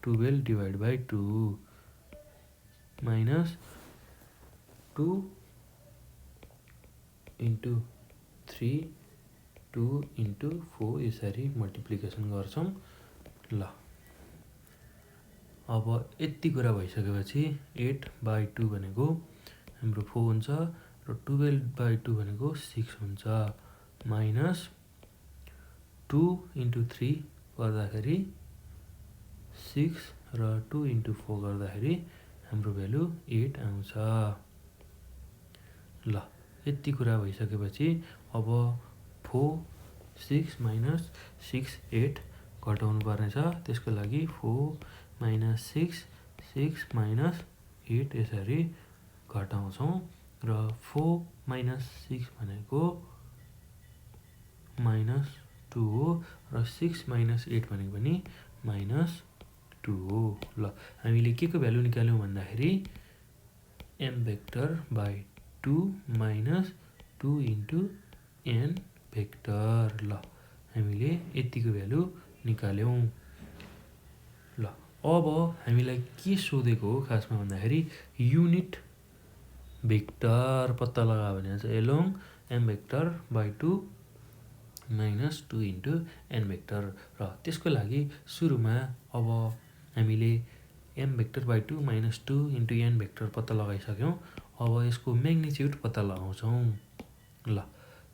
S1: 12 divide by 2 -2 into 3 2 into 4 यसरी मल्टिप्लिकेसन गर्छौँ। ल अब यति कुरा भइसकेपछि 8/2 भनेको हाम्रो 4 हुन्छ र 12/2 भनेको 6 हुन्छ -2 इन्टु 3 गर्दाखेरि 6 र 2 इन्टु 4 गर्दाखेरि हाम्रो भ्यालु 8 आउँछ। ल यति कुरा भइसकेपछि अब 4 6 -6 8 घटाउनु पर्ने छ। त्यसको लागि 4 - 6 6 - 8 यसरी घटाउँछौँ र 4 - 6 भनेको -2 हो र 6 - 8 भनेको पनि -2 हो। ल हामीले के को भ्यालु निकाल्यौँ भन्दाखेरि m vector by 2 - 2 into n vector. ल हामीले यतिको भ्यालु निकाल्यौँ। ल अब हामीलाई के सोधेको हो खासमा भन्दाखेरि युनिट भेक्टर पत्ता लगा भनेको छ along m vector by 2 - 2 into n vector. र त्यसको लागि सुरुमा अब हामीले m vector by 2 - 2 into n vector पत्ता लगाइसक्यौँ। अब यसको म्याग्निच्युड पत्ता लगाउँछौँ। ल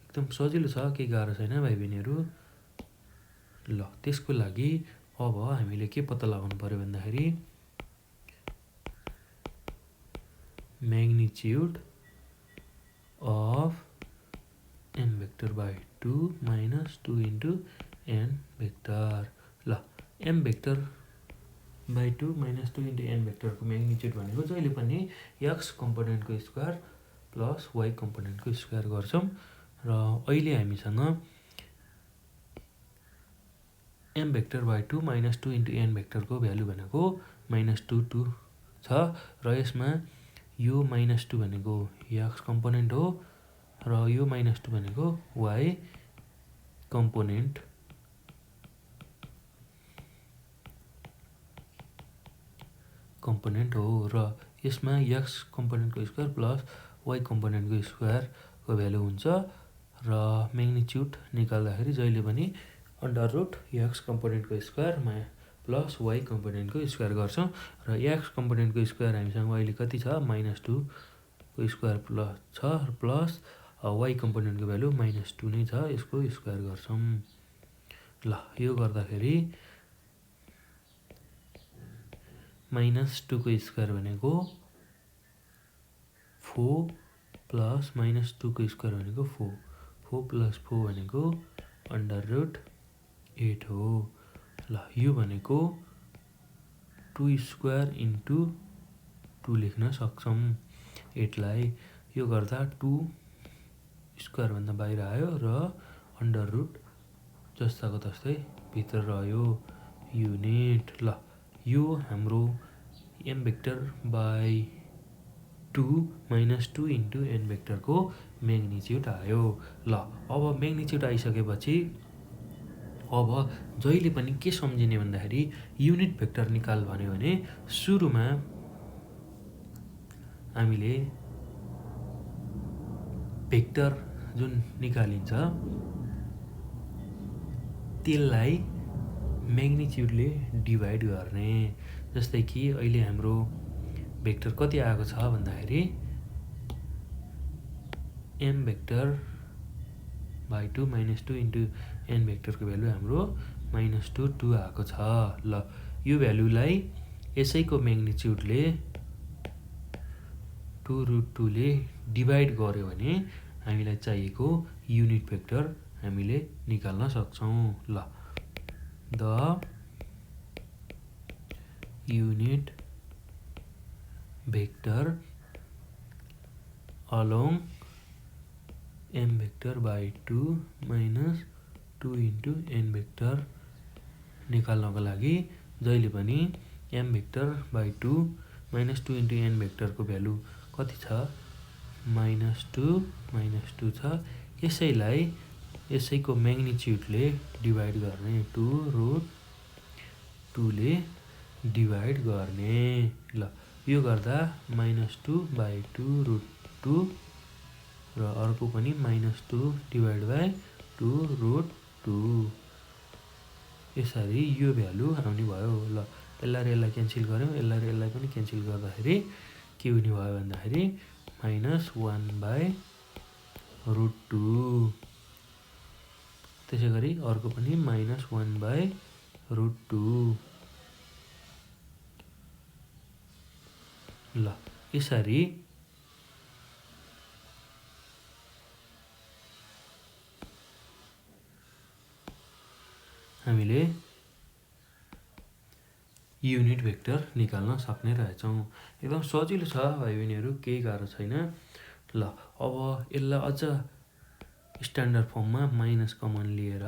S1: एकदम सजिलो छ, केही गाह्रो छैन भाइ बहिनीहरू। ल त्यसको लागि अब हामीले के पत्ता लगाउनु पर्यो भन्दाखेरि magnitude of m vector by 2 - 2 into n vector. ल m vector by 2 - 2 into n भेक्टरको म्याग्निच्युड भनेको जहिले पनि x कम्पोनेन्टको स्क्वायर प्लस y कम्पोनेन्टको स्क्वायर गर्छौँ। र अहिले हामीसँग m vector by 2 - 2 into n भेक्टरको भ्यालु भनेको -2 छ र यसमा यो -2 भनेको x कम्पोनेन्ट हो र यो -2 भनेको y कम्पोनेन्ट हो र यसमा x कम्पोनेन्टको स्क्वायर प्लस y कम्पोनेन्टको स्क्वायरको भ्यालु हुन्छ र म्याग्निच्युड निकाल्दाखेरि जहिले पनि अन्डर रुट x कम्पोनेन्टको स्क्वायर प्लस y कम्पोनेन्टको स्क्वायर गर्छौँ र x कम्पोनेन्टको स्क्वायर हामीसँग अहिले कति छ -2 को स्क्वायर प्लस छ प्लस y कम्पोनेन्टको भ्यालु -2 नै छ, यसको स्क्वायर गर्छौँ। ल यो गर्दाखेरि -2 को स्क्वायर भनेको 4 प्लस -2 को स्क्वायर भनेको 4 4 प्लस 4 भनेको अन्डर रुट 8 हो। ल यो भनेको 2 स्क्वायर इन्टु 2 लेख्न सक्छौँ 8 लाई। यो गर्दा 2 स्क्वायरभन्दा बाहिर आयो र अन्डर रुट जस्ताको तस्तै भित्र रह्यो युनिट। ल यो हाम्रो m vector by 2 - 2 into n भेक्टरको म्याग्निच्युड आयो। ल अब म्याग्निच्युड आइसकेपछि अब जहिले पनि के सम्झिने भन्दाखेरि युनिट भेक्टर निकाल भन्यो भने सुरुमा हामीले भेक्टर जुन निकालिन्छ त्यसलाई म्याग्निच्युडले डिभाइड गर्ने। जस्तै कि अहिले हाम्रो भेक्टर कति आएको छ भन्दाखेरि m vector by 2 - 2 into n भेक्टरको भ्यालु हाम्रो -2 आएको छ। ल यो भ्यालुलाई यसैको म्याग्निच्युडले 2√2 ले डिभाइड गर्यो भने हामीलाई चाहिएको युनिट भेक्टर हामीले निकाल्न सक्छौँ। ल the unit vector along m vector by 2 - 2 into n vector निकाल्नको लागि जहिले पनि m vector by 2 -2 into n भेक्टरको भ्यालु कति छ -2 छ। यसैलाई यसैको म्याग्निच्युडले डिभाइड गर्ने 2√2 ले डिभाइड गर्ने। ल यो गर्दा -2/2√2 र अर्को पनि -2 डिभाइड बाई 2√2 यसरी यो भ्यालु आउने भयो। ल यसलाई र यसलाई क्यान्सल गऱ्यौँ, यसलाई र यसलाई पनि क्यान्सल गर्दाखेरि के हुने भयो भन्दाखेरि -1/√2 त्यसै गरी अर्को पनि -1/√2। ल यसरी हामीले युनिट भेक्टर निकाल्न सक्ने रहेछौँ। एकदम सजिलो छ भाइ बहिनीहरू, केही गाह्रो छैन। ल अब यसलाई अझ स्ट्यान्डर्ड फर्ममा माइनस कमन लिएर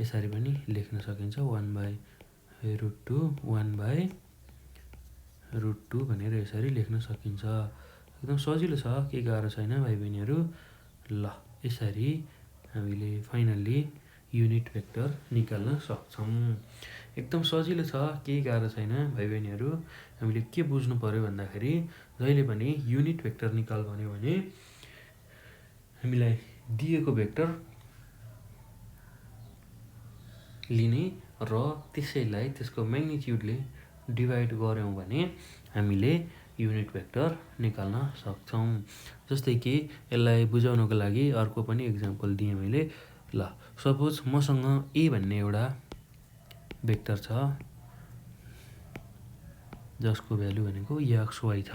S1: यसरी पनि लेख्न सकिन्छ 1/√2 1/√2 भनेर यसरी लेख्न सकिन्छ। एकदम सजिलो छ, केही गाह्रो छैन भाइ बहिनीहरू। ल यसरी हामीले फाइनल्ली युनिट भेक्टर निकाल्न सक्छौँ। एकदम सजिलो छ, केही गाह्रो छैन भाइ बहिनीहरू। हामीले के बुझ्नु पर्यो भन्दाखेरि जहिले पनि युनिट भेक्टर निकाल भन्यो भने हामीलाई दिएको भेक्टर लिने र त्यसैलाई त्यसको म्याग्निच्युडले डिभाइड गऱ्यौँ भने हामीले युनिट भेक्टर निकाल्न सक्छौँ। जस्तै कि यसलाई बुझाउनको लागि अर्को पनि एक्जाम्पल दिएँ मैले। ल सपोज मसँग ए भन्ने एउटा भेक्टर छ जसको भ्यालु भनेको xy छ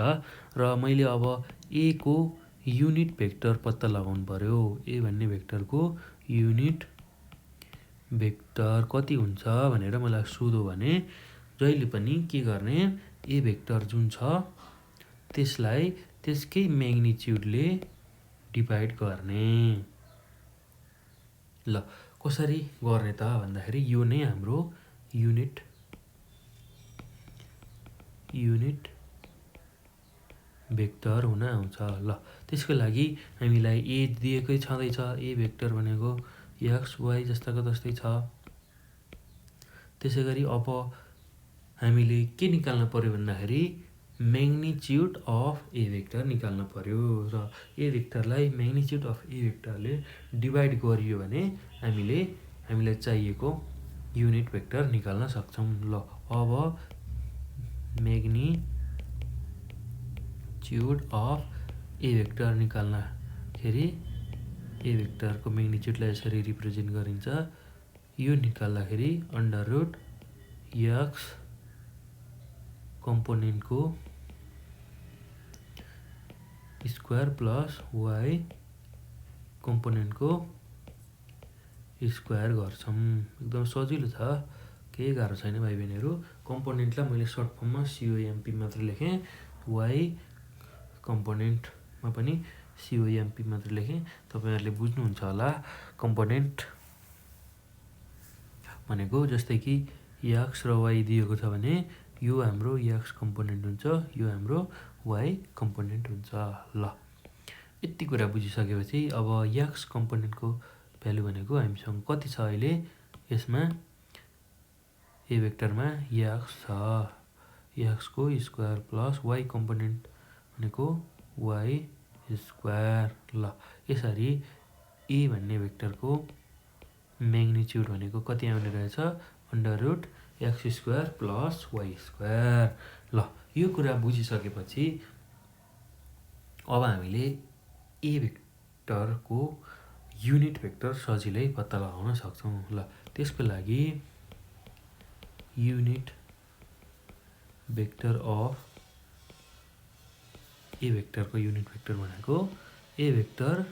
S1: र मैले अब ए को युनिट भेक्टर पत्ता लगाउनु पर्यो। ए भन्ने भेक्टरको युनिट भेक्टर कति हुन्छ भनेर मलाई सोध्यो भने जहिले पनि के गर्ने, ए भेक्टर जुन छ त्यसलाई त्यसकै म्याग्निच्युडले डिभाइड गर्ने। ल कसरी गर्ने त भन्दाखेरि यो नै हाम्रो युनिट भेक्टर हुन आउँछ। ल त्यसको लागि हामीलाई ए दिएकै छँदैछ, ए भेक्टर भनेको xy जस्ताको जस्तै छ। त्यसै गरी अब हामीले के निकाल्न पर्यो भन्दाखेरि म्याग्निच्युड अफ ए भेक्टर निकाल्न पर्यो र ए भेक्टरलाई म्याग्निच्युड अफ ए भेक्टरले डिभाइड गरियो भने हामीलाई चाहिएको युनिट भेक्टर निकाल्न सक्छौँ। ल अब म्याग्निच्युड अफ ए भेक्टर निकाल्दाखेरि ए भेक्टरको म्याग्निच्युडलाई यसरी रिप्रेजेन्ट गरिन्छ। यो निकाल्दाखेरि अन्डर रुट x कम्पोनेन्टको स्क्वायर प्लस y कम्पोनेन्टको स्क्वायर गर्छौँ। एकदम सजिलो छ, केही गाह्रो छैन भाइ बहिनीहरू। कम्पोनेन्टलाई मैले सर्ट फर्ममा COMP मात्र लेखेँ, y कम्पोनेन्टमा पनि COMP मात्र लेखेँ। तपाईँहरूले बुझ्नुहुन्छ होला। कम्पोनेन्ट भनेको जस्तै कि x र y दिएको छ भने यो हाम्रो x कम्पोनेन्ट हुन्छ, यो हाम्रो y कम्पोनेन्ट हुन्छ। ल यति कुरा बुझिसकेपछि अब x कम्पोनेन्टको भ्यालु भनेको हामीसँग कति छ अहिले यसमा ए भेक्टरमा x छ, x को स्क्वायर प्लस y कम्पोनेन्ट भनेको y स्क्वायर। ल यसरी ए भन्ने भेक्टरको म्याग्निच्युड भनेको कति आउने रहेछ under root x square plus y square. ल यो कुरा बुझिसकेपछि अब हामीले ए भेक्टरको युनिट भेक्टर सजिलै पत्ता लगाउन सक्छौँ। ल त्यसको लागि युनिट भेक्टर अफ ए भेक्टरको युनिट भेक्टर भनेको ए भेक्टर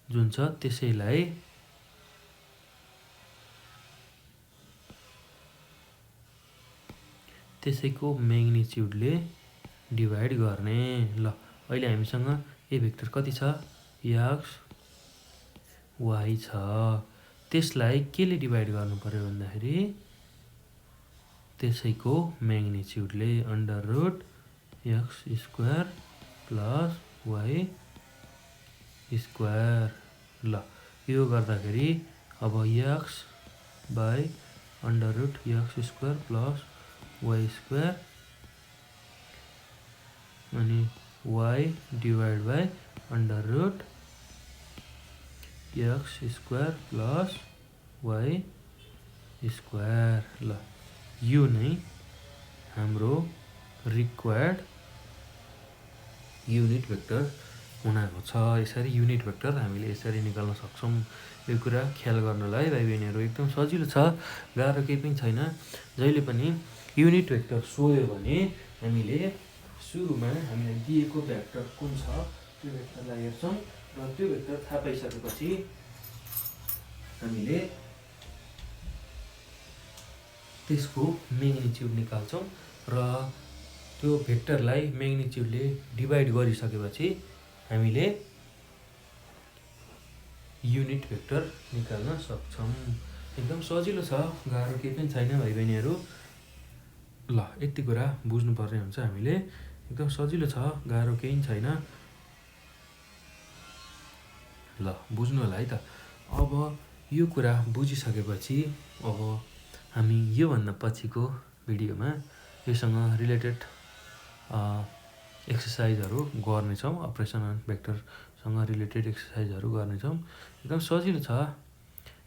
S1: जुन छ त्यसैलाई त्यसैको म्याग्निच्युडले डिभाइड गर्ने। ल अहिले हामीसँग ए भेक्टर कति छ x y छ त्यसलाई केले डिभाइड गर्नु पर्यो भन्दाखेरि त्यसैको म्याग्निच्युडले under root X square plus Y square. ल यो गर्दाखेरि अब X by under root X square plus Y square अनि Y divide by under root X square plus Y square. ल यो नै हाम्रो रिक्वायर्ड युनिट भेक्टर हुनाको छ। यसरी युनिट भेक्टर हामीले यसरी निकाल्न सक्छौँ। यो कुरा ख्याल गर्नलाई भाइ बहिनीहरू एकदम सजिलो छ, गाह्रो केही पनि छैन। जहिले पनि युनिट भेक्टर सोध्यो भने हामीले सुरुमा हामीलाई दिएको भेक्टर कुन छ त्यो भेक्टरलाई हेर्छौँ र त्यो भेक्टर थाहा पाइसकेपछि हामीले त्यसको म्याग्निच्युड निकाल्छौँ र त्यो भेक्टरलाई म्याग्निच्युडले डिभाइड गरिसकेपछि हामीले युनिट भेक्टर निकाल्न सक्छौँ। एकदम सजिलो छ, गाह्रो केही पनि छैन भाइ बहिनीहरू। ल यति कुरा बुझ्नुपर्ने हुन्छ हामीले। एकदम सजिलो छ, गाह्रो केही छैन। ल बुझ्नु होला है त। अब यो कुरा बुझिसकेपछि अब हामी योभन्दा पछिको भिडियोमा योसँग रिलेटेड एक्सर्साइजहरू गर्नेछौँ। अपरेसन अन भेक्टरसँग रिलेटेड एक्सर्साइजहरू गर्नेछौँ। एकदम सजिलो छ,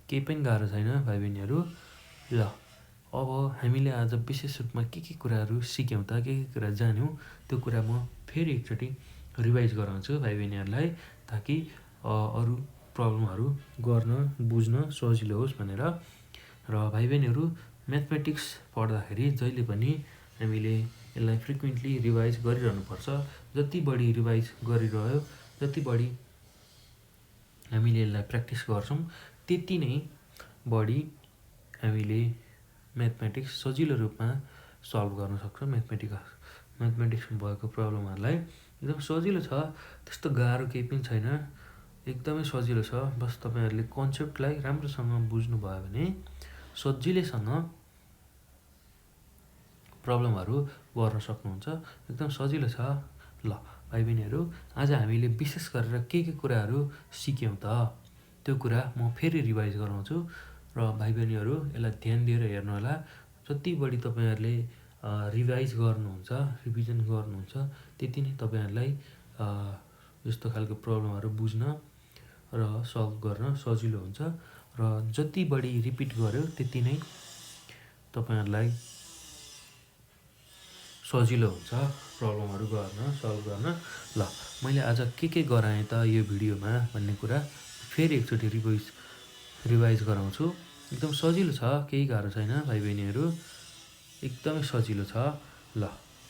S1: केही पनि गाह्रो छैन भाइ बहिनीहरू। ल अब हामीले आज विशेष रूपमा के कुराहरू सिक्यौँ त, के कुरा जान्यौँ त्यो कुरा म फेरि एकचोटि रिभाइज गराउँछु भाइ बहिनीहरूलाई, ताकि अरू प्रब्लमहरू गर्न बुझ्न सजिलो होस् भनेर। र भाइ बहिनीहरू म्याथमेटिक्स पढ्दाखेरि जहिले पनि हामीले यसलाई फ्रिक्वेन्टली रिभाइज गरिरहनुपर्छ। जति बढी रिभाइज गरिरह्यो, जति बढी हामीले यसलाई प्र्याक्टिस गर्छौँ, त्यति नै बढी हामीले म्याथमेटिक्स सजिलो रूपमा सल्भ गर्न सक्छौँ। म्याथमेटिक्समा भएको प्रब्लमहरूलाई एकदम सजिलो छ, त्यस्तो गाह्रो केही पनि छैन, एकदमै सजिलो छ। बस तपाईँहरूले कन्सेप्टलाई राम्रोसँग बुझ्नुभयो भने सजिलैसँग प्रब्लमहरू गर्न सक्नुहुन्छ। एकदम सजिलो छ। ल भाइ बहिनीहरू, आज हामीले विशेष गरेर के कुराहरू सिक्यौँ त त्यो कुरा म फेरि रिभाइज गराउँछु र भाइ बहिनीहरू यसलाई ध्यान दिएर हेर्नुहोला। जति बढी तपाईँहरूले रिभाइज गर्नुहुन्छ, रिभिजन गर्नुहुन्छ, त्यति नै तपाईँहरूलाई यस्तो खालको प्रब्लमहरू बुझ्न र सल्भ गर्न सजिलो हुन्छ। र जति बढी रिपिट गर्यो त्यति नै तपाईँहरूलाई सजिलो हुन्छ प्रब्लमहरू गर्न, सल्भ गर्न। ल मैले आज के गराएँ त यो भिडियोमा भन्ने कुरा फेरि एकचोटि रिभाइज गराउँछु। एकदम सजिलो छ, केही गाह्रो छैन भाइ बहिनीहरू, एकदमै सजिलो छ। ल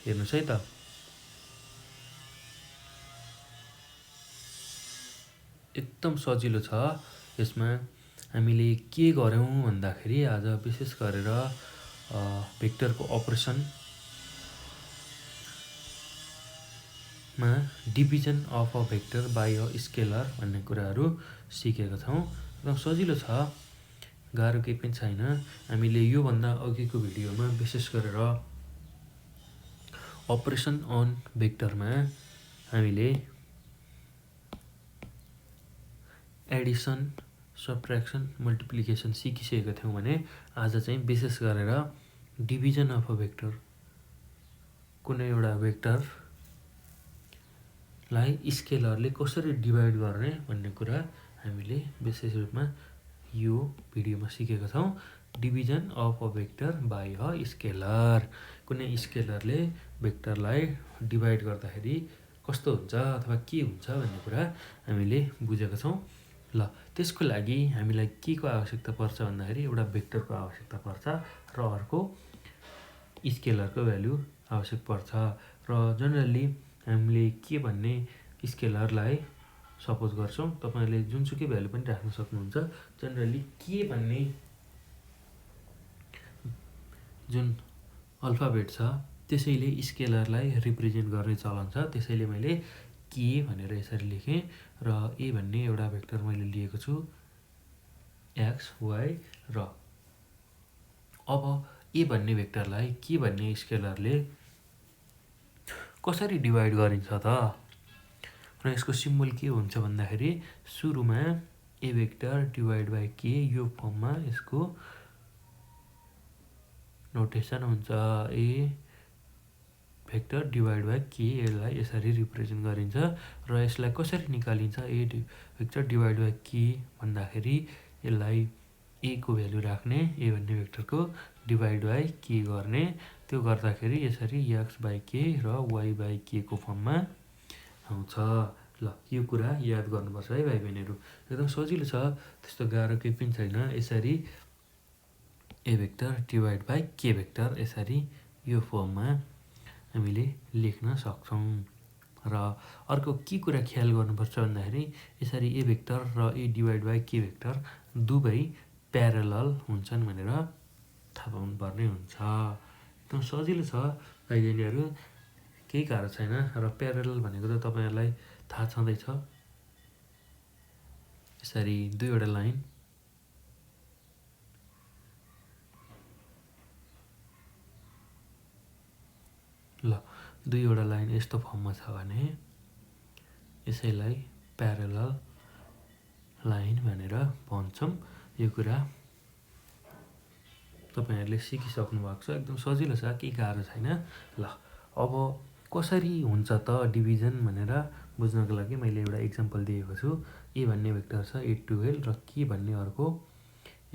S1: हेर्नुहोस् है त। एकदम सजिलो छ। यसमा हामीले के गर्यौँ भन्दाखेरि आज विशेष गरेर भेक्टरको अपरेसनमा division of a vector by a scalar भन्ने कुराहरू सिकेका छौँ। एकदम सजिलो छ, गाह्रो केही पनि छैन। हामीले योभन्दा अघिको भिडियोमा विशेष गरेर अपरेसन अन भेक्टरमा हामीले एडिसन, सब्ट्र्याक्सन, मल्टिप्लिकेसन सिकिसकेका थियौँ भने आज चाहिँ विशेष गरेर डिभिजन अफ अ भेक्टर, कुनै एउटा भेक्टरलाई स्केलरले कसरी डिभाइड गर्ने भन्ने कुरा हामीले विशेष रूपमा यो भिडियोमा सिकेका छौँ। Division of a vector by a scalar, कुनै स्केलरले भेक्टरलाई डिभाइड गर्दाखेरि कस्तो हुन्छ अथवा के हुन्छ भन्ने कुरा हामीले बुझेका छौँ। ल त्यसको लागि हामीलाई के को आवश्यकता पर्छ भन्दाखेरि एउटा भेक्टरको आवश्यकता पर्छ र अर्को स्केलरको भ्यालु आवश्यक पर्छ। र जनरली हामीले के भन्ने स्केलरलाई सपोज गर्छौँ, तपाईँहरूले जुनसुकै भ्यालु पनि राख्न सक्नुहुन्छ। जनरली के भन्ने जुन अल्फाबेट छ त्यसैले स्केलरलाई रिप्रेजेन्ट गर्ने चलन छ। त्यसैले मैले के भनेर यसरी लेखेँ र ए भन्ने एउटा भेक्टर मैले लिएको छु। एक्स वाई र अब ए भन्ने भेक्टरलाई के भन्ने स्केलरले कसरी डिभाइड गरिन्छ त र यसको सिम्बल के हुन्छ भन्दाखेरि सुरुमा ए भेक्टर डिभाइड बाई के यो फर्ममा यसको नोटेसन हुन्छ ए भेक्टर डिभाइड बाई के यसलाई यसरी रिप्रेजेन्ट गरिन्छ र यसलाई कसरी निकालिन्छ ए भेक्टर डिभाइड बाई के भन्दाखेरि यसलाई ए को भ्यालु राख्ने ए भन्ने भेक्टरको डिभाइड बाई के गर्ने त्यो गर्दाखेरि यसरी एक्स बाई के र वाई बाई के को फर्ममा आउँछ। ल यो कुरा याद गर्नुपर्छ है भाइ बहिनीहरू, एकदम सजिलो छ, त्यस्तो गाह्रो केही पनि छैन। यसरी ए भेक्टर डिभाइड बाई के भेक्टर यसरी यो फर्ममा हामीले लेख्न सक्छौँ। र अर्को के कुरा ख्याल गर्नुपर्छ भन्दाखेरि यसरी ए भेक्टर र ए डिभाइड बाई के भेक्टर दुवै प्यारलल हुन्छन् भनेर थाहा पाउनुपर्ने हुन्छ। एकदम सजिलो छ भाइ बहिनीहरू, केही गाह्रो छैन। र प्यारलल भनेको त तपाईँहरूलाई थाहा छँदैछ, यसरी दुईवटा लाइन ल दुईवटा लाइन यस्तो फर्ममा छ भने यसैलाई प्यारलल लाइन भनेर भन्छौँ। यो कुरा तपाईँहरूले सिकिसक्नु भएको छ, एकदम सजिलो छ, केही गाह्रो छैन। ल अब कसरी हुन्छ त डिभिजन भनेर बुझ्नको लागि मैले एउटा इक्जाम्पल दिएको छु। ए भन्ने भेक्टर छ 8 12 र के भन्ने अर्को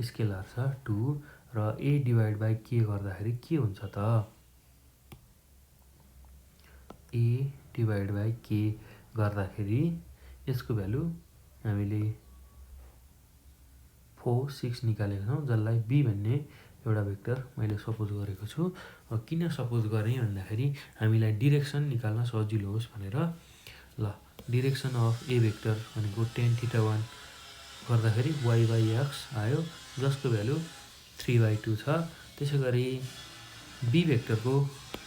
S1: स्केलर छ 2 र ए डिभाइड बाई के गर्दाखेरि के हुन्छ त ए डिभाइड बाई के गर्दाखेरि यसको भ्यालु हामीले 4 6 निकालेको छौँ, जसलाई बी भन्ने एउटा भेक्टर मैले सपोज गरेको छु। किन सपोज गरेँ भन्दाखेरि हामीलाई डिरेक्सन निकाल्न सजिलो होस् भनेर। ल डिरेक्सन अफ ए भेक्टर भनेको tan θ 1 गर्दाखेरि वाई बाई एक्स आयो, जसको भ्यालु 3/2 छ। त्यसै गरी बी भेक्टरको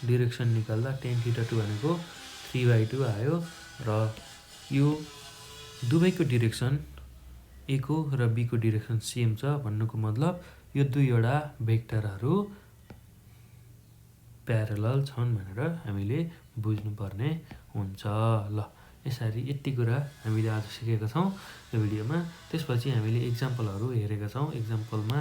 S1: डिरेक्सन निकाल्दा tan θ 2 भनेको 3/2 आयो। र यो दुवैको डिरेक्सन ए को र बी को डिरेक्सन सेम छ भन्नुको मतलब यो दुईवटा भेक्टरहरू प्यारलल छन् भनेर हामीले बुझ्नुपर्ने हुन्छ। ल यसरी यति कुरा हामीले आज सिकेका छौँ यो भिडियोमा। त्यसपछि हामीले इक्जाम्पलहरू हेरेका छौँ। इक्जाम्पलमा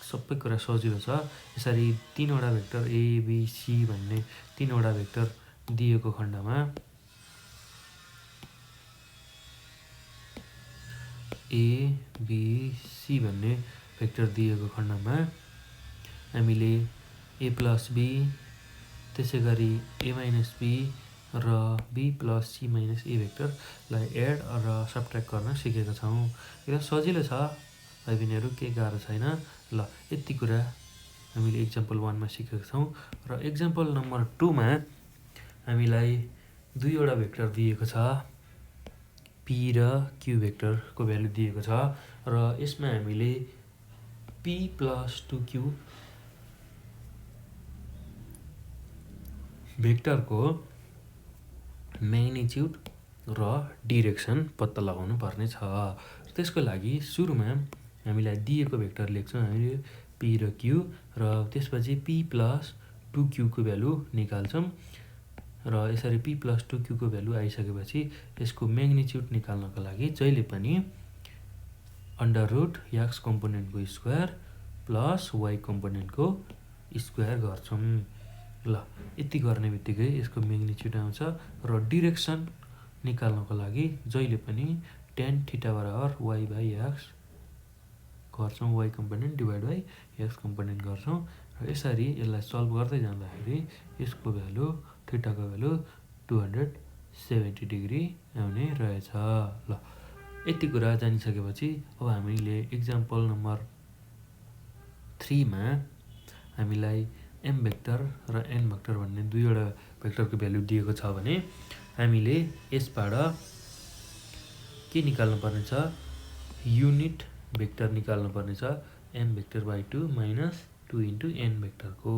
S1: सबै कुरा सजिलो छ। यसरी तीनवटा भेक्टर ए बी सी भन्ने तीनवटा भेक्टर दिएको खण्डमा ए बी सी भन्ने भेक्टर दिएको खण्डमा हामीले ए प्लस बी त्यसै गरी ए माइनस बी र B plus C minus A भेक्टरलाई एड र सब्ट्र्याक्ट गर्न सिकेका छौँ। एकदम सजिलो छ भाइ बहिनीहरू, केही गाह्रो छैन। ल यति कुरा हामीले इक्जाम्पल 1मा सिकेका छौँ। र इक्जाम्पल नम्बर 2मा हामीलाई दुईवटा भेक्टर दिएको छ, पी र क्यू भेक्टरको भ्यालु दिएको छ। र यसमा हामीले पी प्लस 2क्यू भेक्टरको म्याग्निट्युड र डिरेक्सन पत्ता लगाउनु पर्ने छ। त्यसको लागि सुरुमा हामीलाई दिएको भेक्टर लेख्छौँ हामीले पी र क्यू, र त्यसपछि पी प्लस 2क्यूको भ्यालु निकाल्छौँ। र यसरी पी प्लस 2क्यूको भ्यालु आइसकेपछि यसको म्याग्निट्युड निकाल्नको लागि जहिले पनि अन्डर रुट एक्स कम्पोनेन्टको स्क्वायर प्लस वाई कम्पोनेन्टको स्क्वायर गर्छौँ। ल यति गर्ने बित्तिकै यसको म्याग्निट्युड आउँछ। र डिरेक्सन निकाल्नको लागि जहिले पनि tan θ बराबर वाई बाई एक्स गर्छौँ, Y component divide by x component गर्छौँ। र यसरी यसलाई सल्भ गर्दै जाँदाखेरि यसको भ्यालु थीटाको भ्यालु 270 डिग्री आउने रहेछ। ल यति कुरा जानिसकेपछि अब हामीले इक्जाम्पल नम्बर 3मा हामीलाई एम भेक्टर र एन भेक्टर भन्ने दुईवटा भेक्टरको भ्यालु दिएको छ भने हामीले यसबाट के निकाल्नु पर्ने छ, युनिट भेक्टर निकाल्नु पर्ने छ, M vector by 2 minus 2 into N भेक्टरको।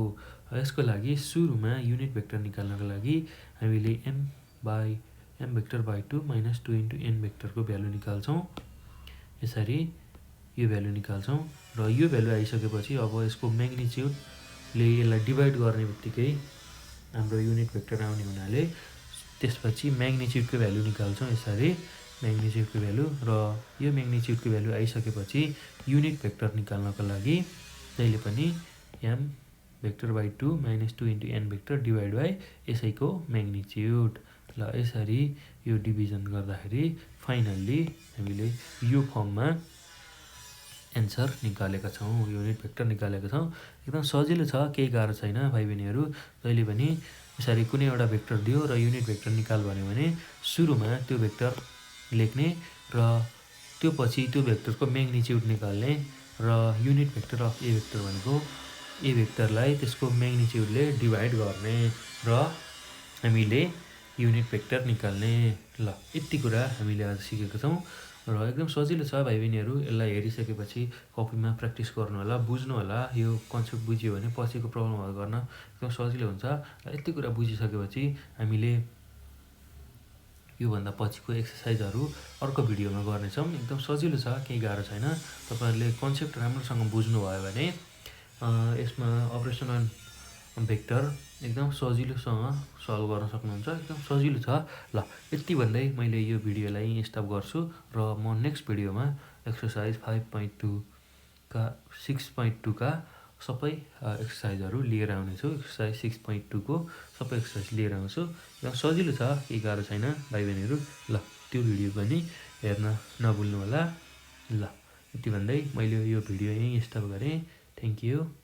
S1: यसको लागि सुरुमा युनिट भेक्टर निकाल्नको लागि हामीले M vector by 2 minus 2 into N भेक्टरको भ्यालु निकाल्छौँ। यसरी यो भ्यालु निकाल्छौँ र यो भ्यालु आइसकेपछि अब यसको म्याग्निच्युडले यसलाई डिभाइड गर्ने बित्तिकै हाम्रो युनिट भेक्टर आउने हुनाले त्यसपछि म्याग्निच्युडको भ्यालु निकाल्छौँ यसरी म्याग्निच्युडको भ्यालु र यो म्याग्निच्युडको भ्यालु आइसकेपछि युनिट भेक्टर निकाल्नको लागि जहिले पनि m vector by 2 - 2 × n vector divide by यसैको म्याग्निच्युड। ल यसरी यो डिभिजन गर्दाखेरि फाइनल्ली हामीले यो फर्ममा एन्सर निकालेका छौँ, युनिट भेक्टर निकालेका छौँ। एकदम सजिलो छ, केही गाह्रो छैन भाइ बहिनीहरू। जहिले पनि यसरी कुनै एउटा भेक्टर दियो र युनिट भेक्टर निकाल भन्यो भने सुरुमा त्यो भेक्टर लेख्ने र त्यो पछि त्यो भेक्टरको म्याग्निच्युड निकाल्ने र unit vector of a vector भनेको ए भेक्टरलाई त्यसको म्याग्निच्युडले डिभाइड गर्ने र हामीले युनिट भेक्टर निकाल्ने। ल यति कुरा हामीले आज सिकेका छौँ र एकदम सजिलो छ भाइ बहिनीहरू। यसलाई हेरिसकेपछि कपीमा प्र्याक्टिस गर्नु होला, बुझ्नु होला। यो कन्सेप्ट बुझ्यो भने पछिको प्रब्लमहरू गर्न एकदम सजिलो हुन्छ। र यति कुरा बुझिसकेपछि हामीले योभन्दा पछिको एक्सर्साइजहरू अर्को भिडियोमा गर्नेछौँ। एकदम सजिलो छ, केही गाह्रो छैन। तपाईँहरूले कन्सेप्ट राम्रोसँग बुझ्नुभयो भने यसमा अपरेसन अन भेक्टर एकदम सजिलोसँग सल्भ गर्न सक्नुहुन्छ। एकदम सजिलो छ। ल यति भन्दै मैले यो भिडियोलाई स्टप गर्छु र म नेक्स्ट भिडियोमा एक्सर्साइज 6.2 का सबै एक्सर्साइजहरू लिएर आउनेछु। एक्सर्साइज 6.2 को सबै एक्सर्साइज लिएर आउँछु। एकदम सजिलो छ, केही गाह्रो छैन भाइ बहिनीहरू। ल त्यो भिडियो पनि हेर्न नभुल्नु होला। ल यति भन्दै मैले यो भिडियो यहीँ स्टप गरेँ। Thank you.